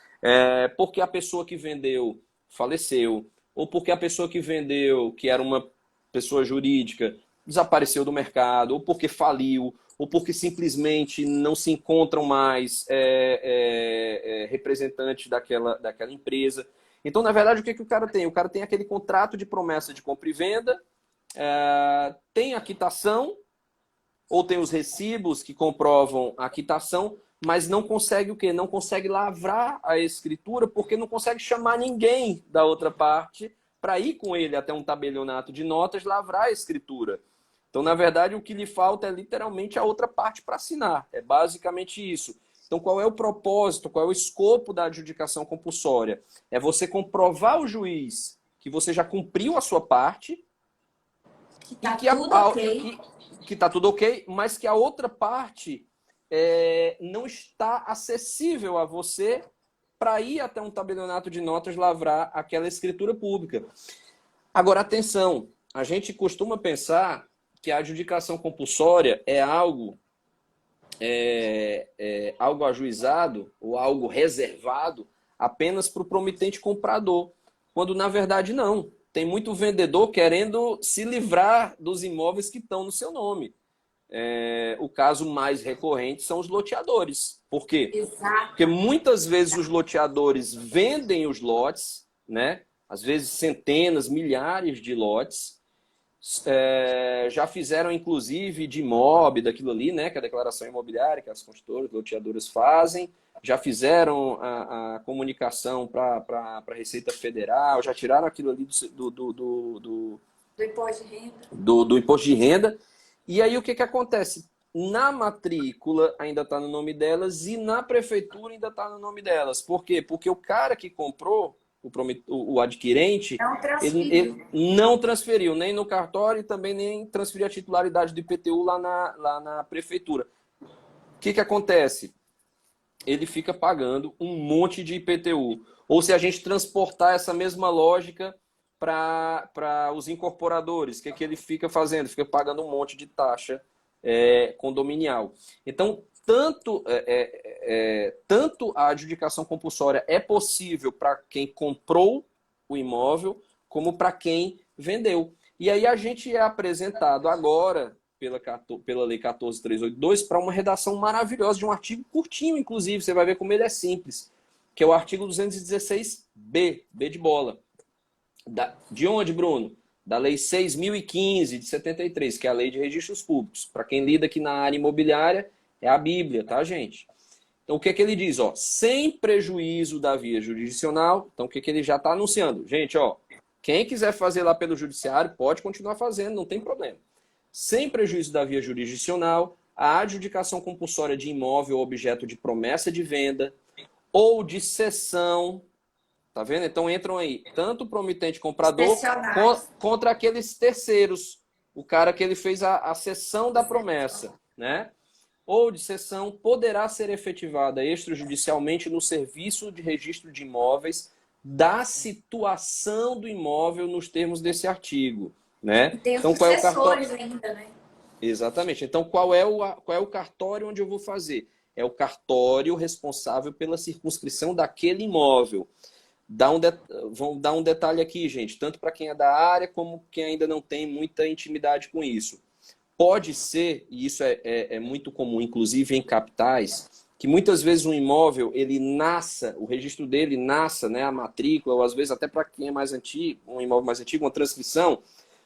Porque a pessoa que vendeu faleceu, ou porque a pessoa que vendeu, que era uma pessoa jurídica, desapareceu do mercado, ou porque faliu, ou porque simplesmente não se encontram mais representantes daquela empresa. Então, na verdade, o que o cara tem? O cara tem aquele contrato de promessa de compra e venda, tem a quitação, ou tem os recibos que comprovam a quitação, mas não consegue o quê? Não consegue lavrar a escritura, porque não consegue chamar ninguém da outra parte para ir com ele até um tabelionato de notas lavrar a escritura. Então, na verdade, o que lhe falta é literalmente a outra parte para assinar. É basicamente isso. Então, qual é o propósito, qual é o escopo da adjudicação compulsória? É você comprovar ao juiz que você já cumpriu a sua parte, que está tudo ok, mas que a outra parte não está acessível a você para ir até um tabelionato de notas lavrar aquela escritura pública. Agora, atenção, a gente costuma pensar que a adjudicação compulsória é algo ajuizado ou algo reservado apenas para o promitente comprador, quando na verdade não. Tem muito vendedor querendo se livrar dos imóveis que estão no seu nome. O caso mais recorrente são os loteadores. Por quê? Exato. Porque muitas vezes os loteadores vendem os lotes, né? Às vezes centenas, milhares de lotes. Já fizeram, inclusive, de IMOB, daquilo ali, né? Que é a declaração imobiliária que as construtoras, loteadoras fazem. Já fizeram a comunicação para a Receita Federal, já tiraram aquilo ali do imposto de renda. Do imposto de renda. E aí o que acontece? Na matrícula ainda está no nome delas e na prefeitura ainda está no nome delas. Por quê? Porque o cara que comprou, o adquirente, ele não transferiu nem no cartório e também nem transferiu a titularidade do IPTU lá na prefeitura. O que acontece? Ele fica pagando um monte de IPTU. Ou se a gente transportar essa mesma lógica para os incorporadores, o que ele fica fazendo? Fica pagando um monte de taxa condominial. Então, tanto a adjudicação compulsória é possível para quem comprou o imóvel, como para quem vendeu. E aí a gente é apresentado agora pela Lei 14.382 para uma redação maravilhosa de um artigo curtinho, inclusive, você vai ver como ele é simples, que é o artigo 216B, B de bola. De onde, Bruno? Da Lei 6.015 de 73, que é a Lei de Registros Públicos. Para quem lida aqui na área imobiliária, é a Bíblia, tá, gente? Então, o que é que ele diz? Ó, sem prejuízo da via jurisdicional. Então, o que é que ele já está anunciando? Gente, ó, quem quiser fazer lá pelo judiciário, pode continuar fazendo, não tem problema. Sem prejuízo da via jurisdicional, a adjudicação compulsória de imóvel objeto de promessa de venda ou de cessão, tá vendo? Então entram aí tanto o promitente comprador contra aqueles terceiros, o cara que ele fez a cessão da promessa, né? Ou de cessão poderá ser efetivada extrajudicialmente no serviço de registro de imóveis da situação do imóvel nos termos desse artigo, né? E tem os então, qual é o cartório ainda, né? Exatamente. Então, qual é o cartório onde eu vou fazer? É o cartório responsável pela circunscrição daquele imóvel. Vamos dar um detalhe aqui, gente, tanto para quem é da área como quem ainda não tem muita intimidade com isso. Pode ser, e isso é muito comum, inclusive em capitais, que muitas vezes um imóvel, ele nasça, o registro dele nasça, né, a matrícula, ou às vezes até para quem é mais antigo, um imóvel mais antigo, uma transcrição,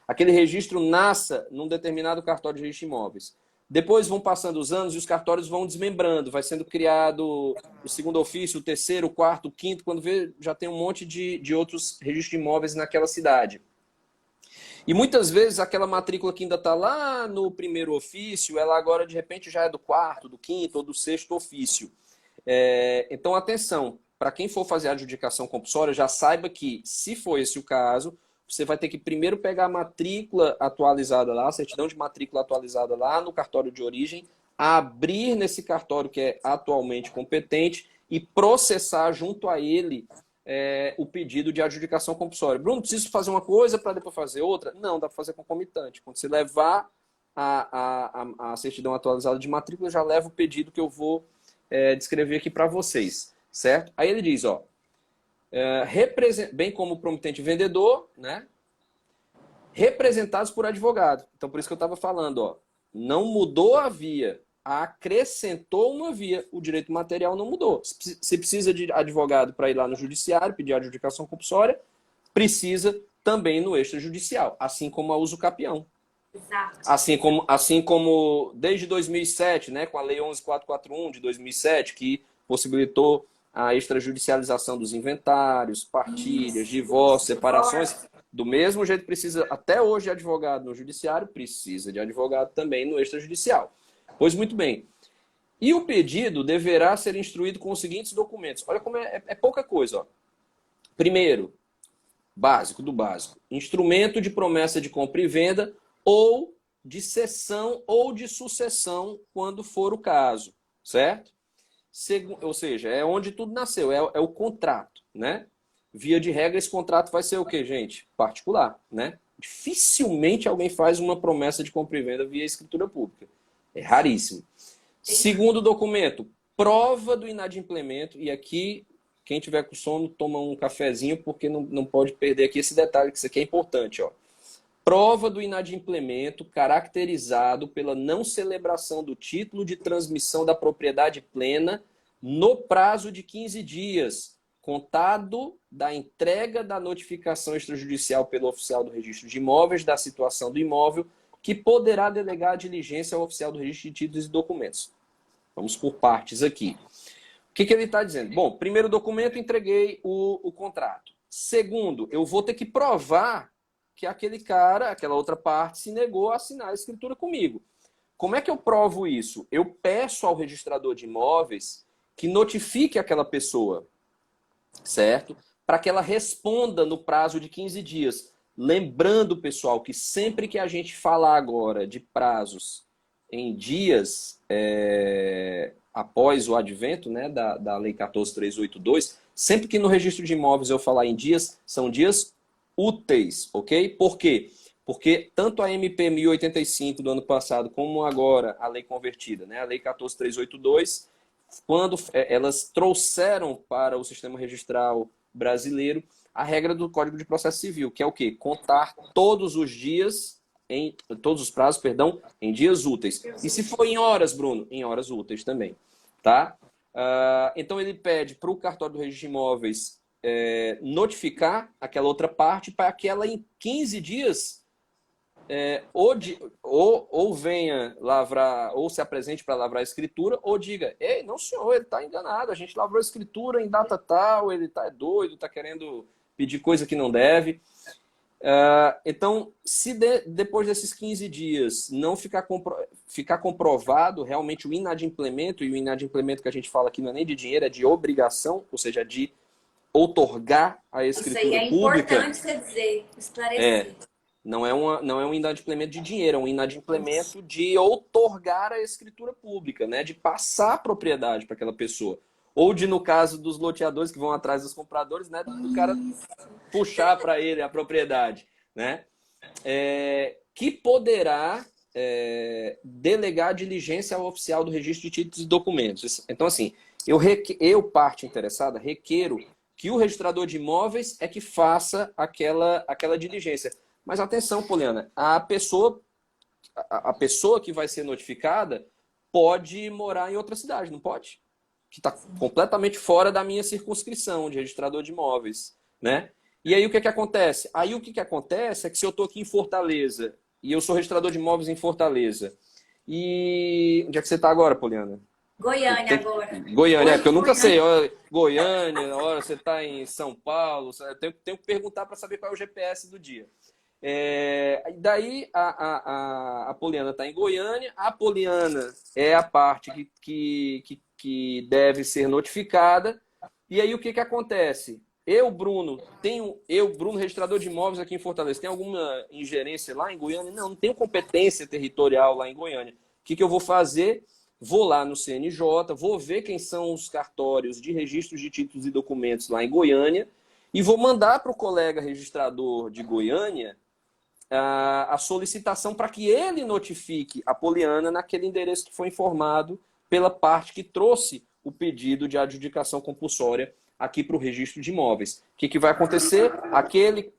aquele registro nasça num determinado cartório de registro de imóveis. Depois vão passando os anos e os cartórios vão desmembrando, vai sendo criado o segundo ofício, o terceiro, o quarto, o quinto, quando vê, já tem um monte de outros registros de imóveis naquela cidade. E muitas vezes aquela matrícula que ainda está lá no primeiro ofício, ela agora de repente já é do quarto, do quinto ou do sexto ofício. Então, atenção, para quem for fazer a adjudicação compulsória, já saiba que, se for esse o caso, você vai ter que primeiro pegar a matrícula atualizada lá, a certidão de matrícula atualizada lá no cartório de origem, abrir nesse cartório que é atualmente competente e processar junto a ele o pedido de adjudicação compulsória. Bruno, preciso fazer uma coisa para depois fazer outra? Não, dá para fazer concomitante. Quando você levar a certidão atualizada de matrícula, já leva o pedido que eu vou descrever aqui para vocês, certo? Aí ele diz, ó, bem como o promitente vendedor, né, representados por advogado. Então, por isso que eu estava falando, ó, não mudou a via, acrescentou uma via, o direito material não mudou. Se precisa de advogado para ir lá no judiciário, pedir adjudicação compulsória, precisa também no extrajudicial, assim como a uso capião. Exato. Assim como desde 2007, né, com a Lei 11.441 de 2007, que possibilitou a extrajudicialização dos inventários, partilhas, divórcios, separações. Do mesmo jeito precisa até hoje de advogado no judiciário, precisa de advogado também no extrajudicial. Pois muito bem. E o pedido deverá ser instruído com os seguintes documentos. Olha como é pouca coisa. Ó. Primeiro, básico do básico, instrumento de promessa de compra e venda ou de cessão ou de sucessão, quando for o caso, certo? Ou seja, é onde tudo nasceu, é o contrato, né? Via de regra, esse contrato vai ser o quê, gente? Particular, né? Dificilmente alguém faz uma promessa de compra e venda via escritura pública. É raríssimo. Segundo documento, prova do inadimplemento. E aqui, quem tiver com sono, toma um cafezinho, porque não pode perder aqui esse detalhe, que isso aqui é importante, ó. Prova do inadimplemento caracterizado pela não celebração do título de transmissão da propriedade plena no prazo de 15 dias, contado da entrega da notificação extrajudicial pelo oficial do registro de imóveis da situação do imóvel, que poderá delegar a diligência ao oficial do registro de títulos e documentos. Vamos por partes aqui. O que ele está dizendo? Bom, primeiro documento, entreguei o contrato. Segundo, eu vou ter que provar que aquele cara, aquela outra parte, se negou a assinar a escritura comigo. Como é que eu provo isso? Eu peço ao registrador de imóveis que notifique aquela pessoa, certo? Para que ela responda no prazo de 15 dias. Lembrando, pessoal, que sempre que a gente falar agora de prazos em dias após o advento, né, da Lei 14.382, sempre que no registro de imóveis eu falar em dias, são dias úteis, ok? Por quê? Porque tanto a MP 1085 do ano passado, como agora a lei convertida, né, a Lei 14.382, quando elas trouxeram para o sistema registral brasileiro a regra do Código de Processo Civil, que é o quê? Contar todos os dias, todos os prazos, perdão, em dias úteis. E se for em horas, Bruno? Em horas úteis também, tá? Então ele pede para o cartório do registro de imóveis notificar aquela outra parte para que ela em 15 dias ou venha lavrar, ou se apresente para lavrar a escritura, ou diga, ei, não senhor, ele está enganado, a gente lavrou a escritura em data tal, ele está doido, está querendo pedir coisa que não deve. Então, se depois desses 15 dias não ficar comprovado realmente o inadimplemento, e o inadimplemento que a gente fala aqui não é nem de dinheiro, é de obrigação, ou seja, de outorgar a escritura pública. Isso aí é pública. Importante você dizer, esclarecer. Não é um inadimplemento de dinheiro, é um inadimplemento de outorgar a escritura pública, né? De passar a propriedade para aquela pessoa. Ou de, no caso dos loteadores que vão atrás dos compradores, né? Do cara puxar para ele a propriedade, né? Que poderá delegar diligência ao oficial do registro de títulos e documentos. Então, assim, eu parte interessada, requeiro que o registrador de imóveis é que faça aquela diligência. Mas atenção, Poliana, a pessoa que vai ser notificada pode morar em outra cidade, não pode? Que está completamente fora da minha circunscrição de registrador de imóveis, né? E aí o que acontece? Aí o que acontece é que se eu estou aqui em Fortaleza e eu sou registrador de imóveis em Fortaleza, e onde é que você está agora, Poliana? Goiânia agora. Goiânia, porque eu nunca sei. Goiânia, hora você está em São Paulo, eu tenho que perguntar para saber qual é o GPS do dia. Daí a Poliana está em Goiânia, a Poliana é a parte que deve ser notificada, e aí o que acontece? Bruno, registrador de imóveis aqui em Fortaleza, tem alguma ingerência lá em Goiânia? Não tenho competência territorial lá em Goiânia. O que eu vou fazer? Vou lá no CNJ, vou ver quem são os cartórios de registros de títulos e documentos lá em Goiânia, e vou mandar para o colega registrador de Goiânia a solicitação para que ele notifique a Poliana naquele endereço que foi informado pela parte que trouxe o pedido de adjudicação compulsória aqui para o registro de imóveis. O que vai acontecer? Aquele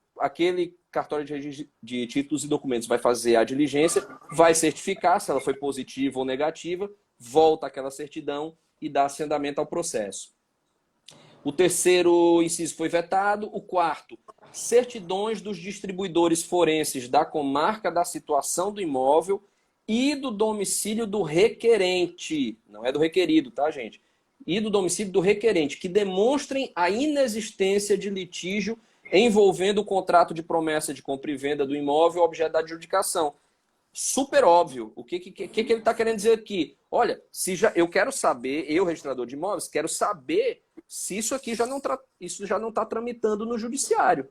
cartório de registro de títulos e documentos vai fazer a diligência, vai certificar se ela foi positiva ou negativa, volta aquela certidão e dá-se andamento ao processo. O terceiro inciso foi vetado. O quarto, certidões dos distribuidores forenses da comarca da situação do imóvel e do domicílio do requerente. Não é do requerido, tá, gente? E do domicílio do requerente, que demonstrem a inexistência de litígio envolvendo o contrato de promessa de compra e venda do imóvel objeto da adjudicação. Super óbvio. O que ele está querendo dizer aqui? Olha, eu quero saber, eu, registrador de imóveis, quero saber se isso aqui já não está tramitando no judiciário.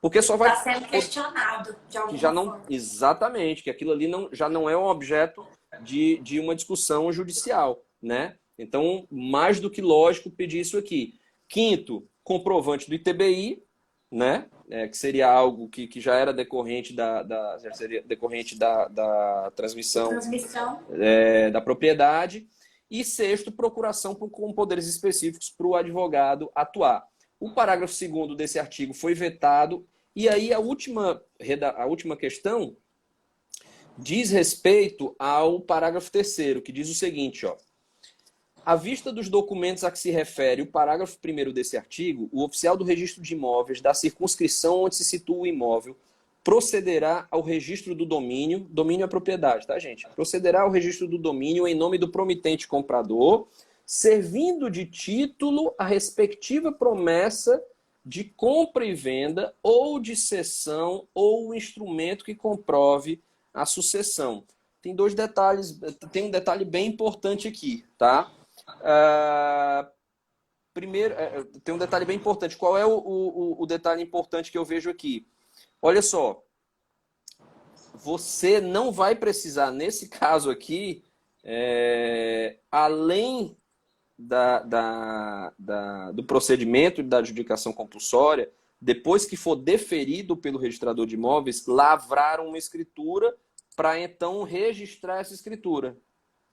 Porque só vai... Está sendo questionado de alguma forma. Exatamente, que aquilo ali já não é um objeto de uma discussão judicial, né? Então, mais do que lógico pedir isso aqui. Quinto, comprovante do ITBI, né? Que seria algo que já era decorrente da transmissão da propriedade. E sexto, procuração com poderes específicos para o advogado atuar. O parágrafo 2º desse artigo foi vetado. E aí a última questão diz respeito ao parágrafo 3º, que diz o seguinte, ó. À vista dos documentos a que se refere o parágrafo 1º desse artigo, o oficial do registro de imóveis da circunscrição onde se situa o imóvel procederá ao registro do domínio é propriedade, tá, gente? Procederá ao registro do domínio em nome do promitente comprador, servindo de título a respectiva promessa de compra e venda ou de cessão ou o instrumento que comprove a sucessão. Tem dois detalhes, tem um detalhe bem importante aqui, tá? Primeiro, tem um detalhe bem importante. Qual é o detalhe importante que eu vejo aqui? Olha só, você não vai precisar, nesse caso aqui, além do procedimento da adjudicação compulsória, depois que for deferido pelo registrador de imóveis, lavrar uma escritura para então registrar essa escritura.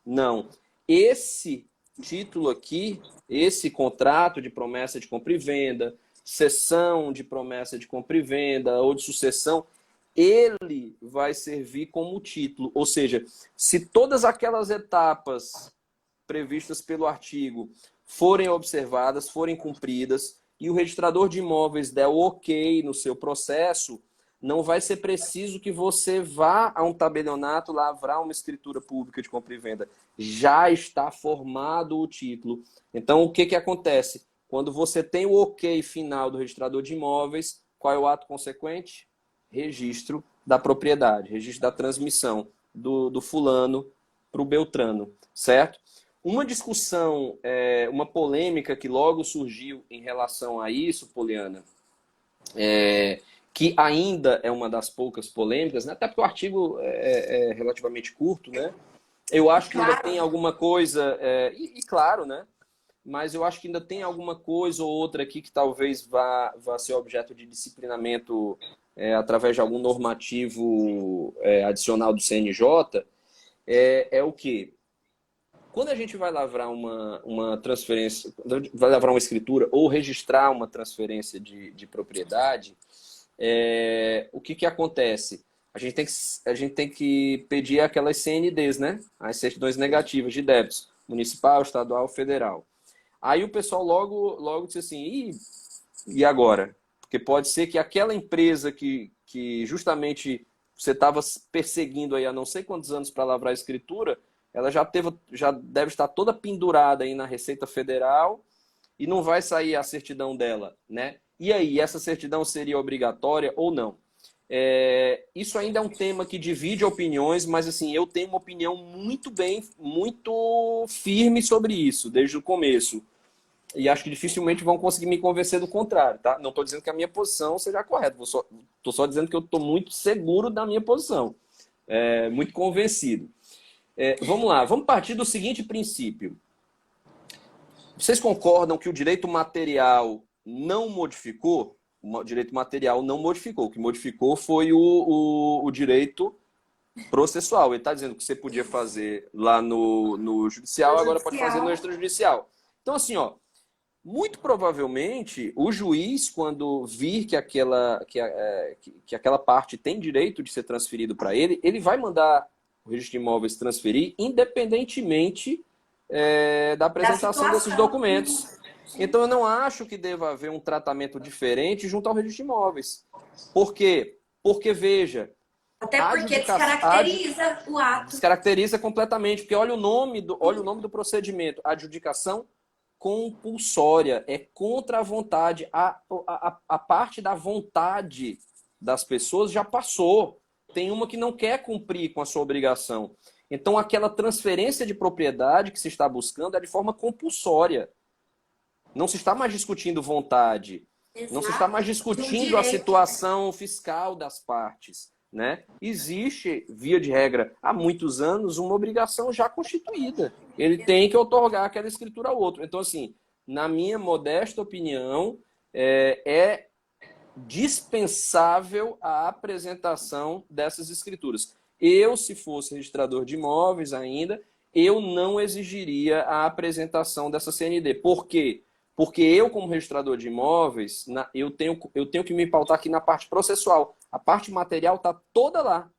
Não. Esse título aqui, esse contrato de promessa de compra e venda, cessão de promessa de compra e venda ou de sucessão, ele vai servir como título. Ou seja, se todas aquelas etapas previstas pelo artigo forem observadas, forem cumpridas, e o registrador de imóveis der o ok no seu processo, não vai ser preciso que você vá a um tabelionato lavrar uma escritura pública de compra e venda. Já está formado o título. Então, o que, que acontece? Quando você tem o ok final do registrador de imóveis, qual é o ato consequente? Registro da propriedade, registro da transmissão do fulano para o beltrano, certo? Uma discussão, uma polêmica que logo surgiu em relação a isso, Poliana, que ainda é uma das poucas polêmicas, né? Até porque o artigo é relativamente curto, né? Eu acho que ainda tem alguma coisa, claro, né? Mas eu acho que ainda tem alguma coisa ou outra aqui que talvez vá ser objeto de disciplinamento através de algum normativo adicional do CNJ. É o quê? Quando a gente vai lavrar uma transferência, vai lavrar uma escritura ou registrar uma transferência de propriedade, o que acontece? A gente tem que pedir aquelas CNDs, né? As certidões negativas de débitos, municipal, estadual, federal. Aí o pessoal logo disse assim, e agora? Porque pode ser que aquela empresa que justamente você estava perseguindo aí há não sei quantos anos para lavrar a escritura, ela já deve estar toda pendurada aí na Receita Federal e não vai sair a certidão dela, né? E aí, essa certidão seria obrigatória ou não? Isso ainda é um tema que divide opiniões, mas assim, eu tenho uma opinião muito firme sobre isso, desde o começo. E acho que dificilmente vão conseguir me convencer do contrário, tá? Não estou dizendo que a minha posição seja correta, estou só dizendo que eu estou muito seguro da minha posição, muito convencido. Vamos lá, vamos partir do seguinte princípio. Vocês concordam que o direito material não modificou? O direito material não modificou. O que modificou foi o direito processual. Ele está dizendo que você podia fazer lá no judicial, agora pode fazer no extrajudicial. Então, assim, ó, muito provavelmente o juiz, quando vir que aquela parte tem direito de ser transferido para ele, ele vai mandar o registro de imóveis transferir, independentemente da apresentação desses documentos. Então, eu não acho que deva haver um tratamento diferente junto ao registro de imóveis. Por quê? Porque, veja... Até porque descaracteriza o ato. Descaracteriza completamente, porque olha o nome do procedimento. Adjudicação compulsória. É contra a vontade. A parte da vontade das pessoas já passou. Tem uma que não quer cumprir com a sua obrigação. Então, aquela transferência de propriedade que se está buscando é de forma compulsória. Não se está mais discutindo vontade. Exato. Não se está mais discutindo a situação fiscal das partes, né? Existe, via de regra, há muitos anos, uma obrigação já constituída. Ele tem que outorgar aquela escritura ao outro. Então, assim, na minha modesta opinião, é dispensável a apresentação dessas escrituras. Eu, se fosse registrador de imóveis ainda, eu não exigiria a apresentação dessa CND. Por quê? Porque eu, como registrador de imóveis, eu tenho que me pautar aqui na parte processual. A parte material está toda lá,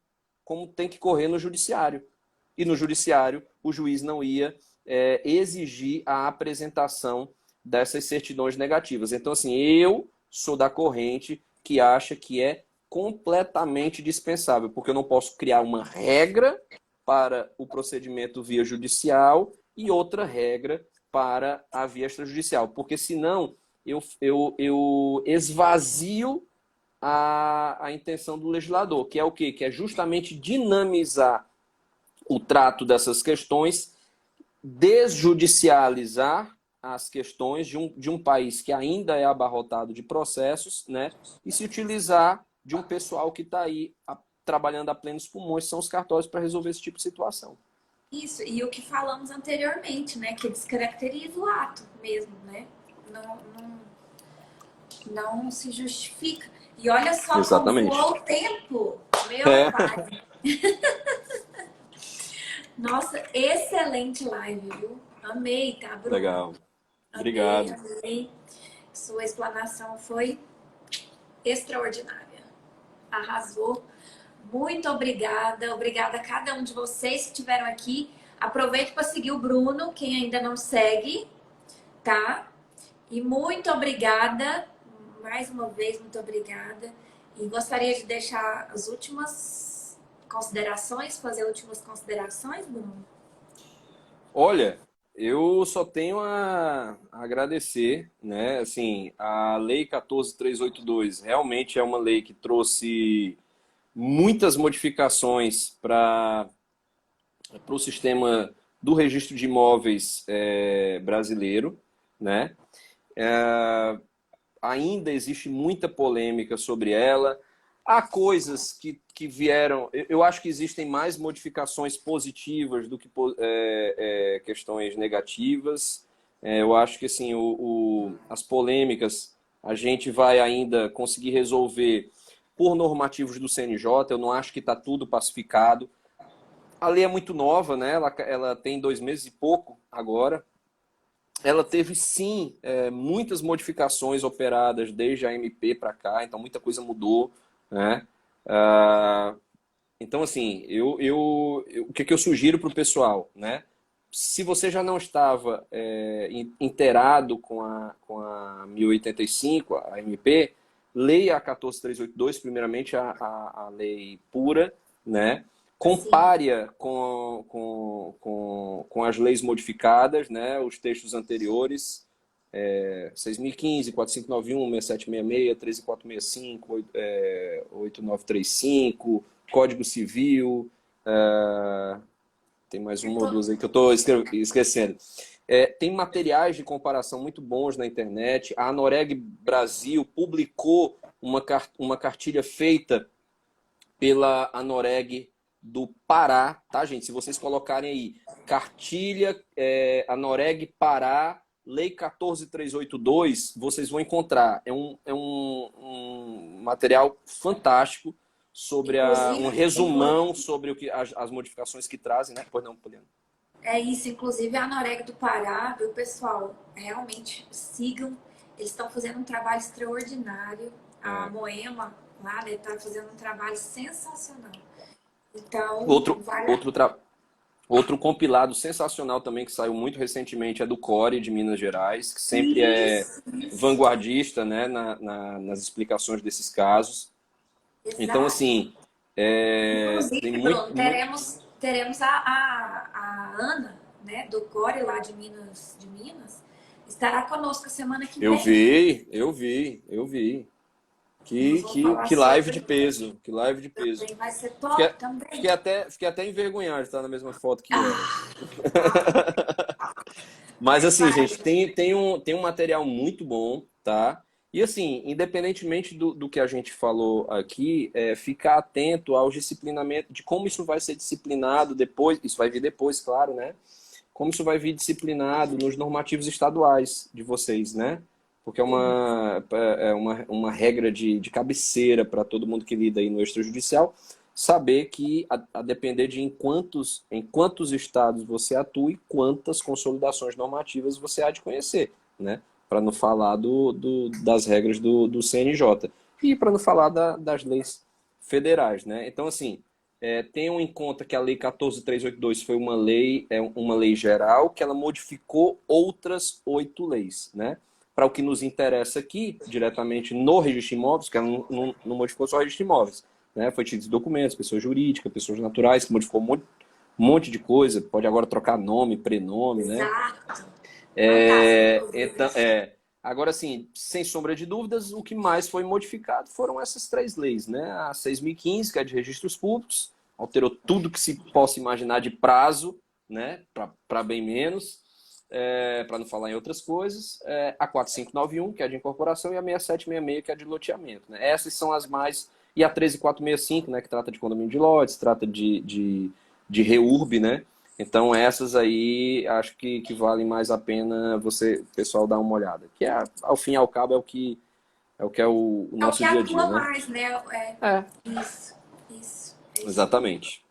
como tem que correr no judiciário. E no judiciário, o juiz não ia exigir a apresentação dessas certidões negativas. Então, assim, eu sou da corrente que acha que é completamente dispensável, porque eu não posso criar uma regra para o procedimento via judicial e outra regra para a via extrajudicial, porque senão eu esvazio a intenção do legislador, que é o quê? Que é justamente dinamizar o trato dessas questões, desjudicializar as questões de um país que ainda é abarrotado de processos, né? E se utilizar de um pessoal que está aí trabalhando a plenos pulmões, são os cartórios, para resolver esse tipo de situação. Isso, e o que falamos anteriormente, né? Que descaracteriza o ato mesmo, né? Não se justifica. E olha só Exatamente. Como voou o tempo, meu pai. Nossa, excelente live, viu? Amei, tá, Bruno? Legal. Obrigado. Amei. Sua explanação foi extraordinária. Arrasou. Muito obrigada. Obrigada a cada um de vocês que estiveram aqui. Aproveite para seguir o Bruno, quem ainda não segue, tá? E muito obrigada. Mais uma vez, muito obrigada. E gostaria de deixar as últimas considerações, fazer últimas considerações, Bruno? Olha, eu só tenho a agradecer, né? Assim, a Lei 14.382 realmente é uma lei que trouxe muitas modificações para o sistema do registro de imóveis brasileiro, né? Ainda existe muita polêmica sobre ela. Há coisas que vieram... Eu acho que existem mais modificações positivas do que questões negativas. Eu acho que assim, as polêmicas a gente vai ainda conseguir resolver por normativos do CNJ. Eu não acho que está tudo pacificado. A lei é muito nova, né? Ela tem 2 meses e pouco agora. Ela teve, sim, muitas modificações operadas desde a MP para cá, então muita coisa mudou, né? Então, assim, o que eu sugiro para o pessoal, né? Se você já não estava inteirado com a 1085, a MP, leia a 14.382, primeiramente a lei pura, né? Compare-a com as leis modificadas, né? Os textos anteriores, 6.015, 4.591, 6.766, 13.465, 8.935, Código Civil, tem mais uma ou duas aí que eu estou esquecendo. Tem materiais de comparação muito bons na internet. A Anoreg Brasil publicou uma cartilha feita pela Anoreg do Pará, tá, gente? Se vocês colocarem aí, cartilha Anoreg Pará, Lei 14.382, vocês vão encontrar. É um material fantástico sobre um resumão sobre as modificações que trazem, né? Pois não, Poliana. É isso, inclusive a Anoreg do Pará, viu, pessoal? Realmente sigam, eles estão fazendo um trabalho extraordinário. A Moema lá, né, tá fazendo um trabalho sensacional. Então, outro compilado sensacional também que saiu muito recentemente é do CORE de Minas Gerais, que sempre vanguardista, né, nas explicações desses casos. Exato. Então, assim, inclusive, Bruno, teremos a Ana, né, do CORE lá de Minas, estará conosco a semana que vem. Eu vi. Que live de peso. Que live de peso. Também vai ser top também. Fiquei até envergonhado de estar na mesma foto que ela. Mas assim, gente, tem um material muito bom, tá? E assim, independentemente do que a gente falou aqui, ficar atento aos disciplinamentos, de como isso vai ser disciplinado depois, isso vai vir depois, claro, né? Como isso vai vir disciplinado nos normativos estaduais de vocês, né? Porque é uma regra de cabeceira para todo mundo que lida aí no extrajudicial, saber que, a depender de em quantos estados você atua e quantas consolidações normativas você há de conhecer, né? Para não falar das regras do CNJ e para não falar das leis federais, né? Então, assim, tenham em conta que a Lei 14.382 foi uma lei geral que ela modificou outras 8 leis, né? Para o que nos interessa aqui, diretamente no registro de imóveis, que ela não modificou só o registro de imóveis, né? Foi título de documentos, pessoas jurídicas, pessoas naturais, que modificou um monte de coisa, pode agora trocar nome, prenome, né? Exato. Então, agora, assim, sem sombra de dúvidas, o que mais foi modificado foram essas 3 leis, né? A 6.015, que é de registros públicos, alterou tudo que se possa imaginar de prazo, né? Para bem menos. Para não falar em outras coisas, a 4.591, que é de incorporação, e a 6.766, que é de loteamento. Né? Essas são as mais... E a 13.465, né, que trata de condomínio de lotes, trata de reurb, né? Então, essas aí, acho que valem mais a pena o pessoal dar uma olhada. Que, ao fim e ao cabo, é o que é o nosso dia a dia, né? mais, né? Isso. Exatamente.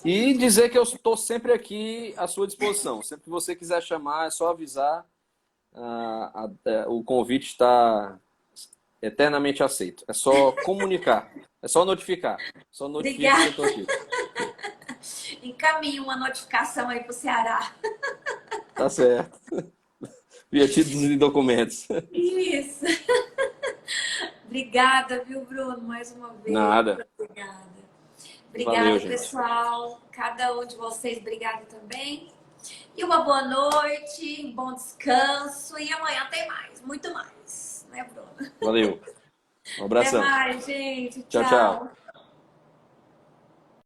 E dizer que eu estou sempre aqui à sua disposição. Sempre que você quiser chamar, é só avisar. o convite está eternamente aceito. É só comunicar, é só notificar. Só notifica que eu Obrigada. estou aqui. Encaminhe uma notificação aí pro Ceará. Tá certo. Via títulos e documentos. Isso. Obrigada, viu, Bruno, mais uma vez. Nada. Obrigada. Valeu, Obrigada, gente. pessoal. Cada um de vocês, obrigada também. E uma boa noite, um bom descanso. E amanhã tem mais, muito mais. Né, Bruno? Valeu. Um Até abração. mais, gente. Tchau, tchau. Tchau.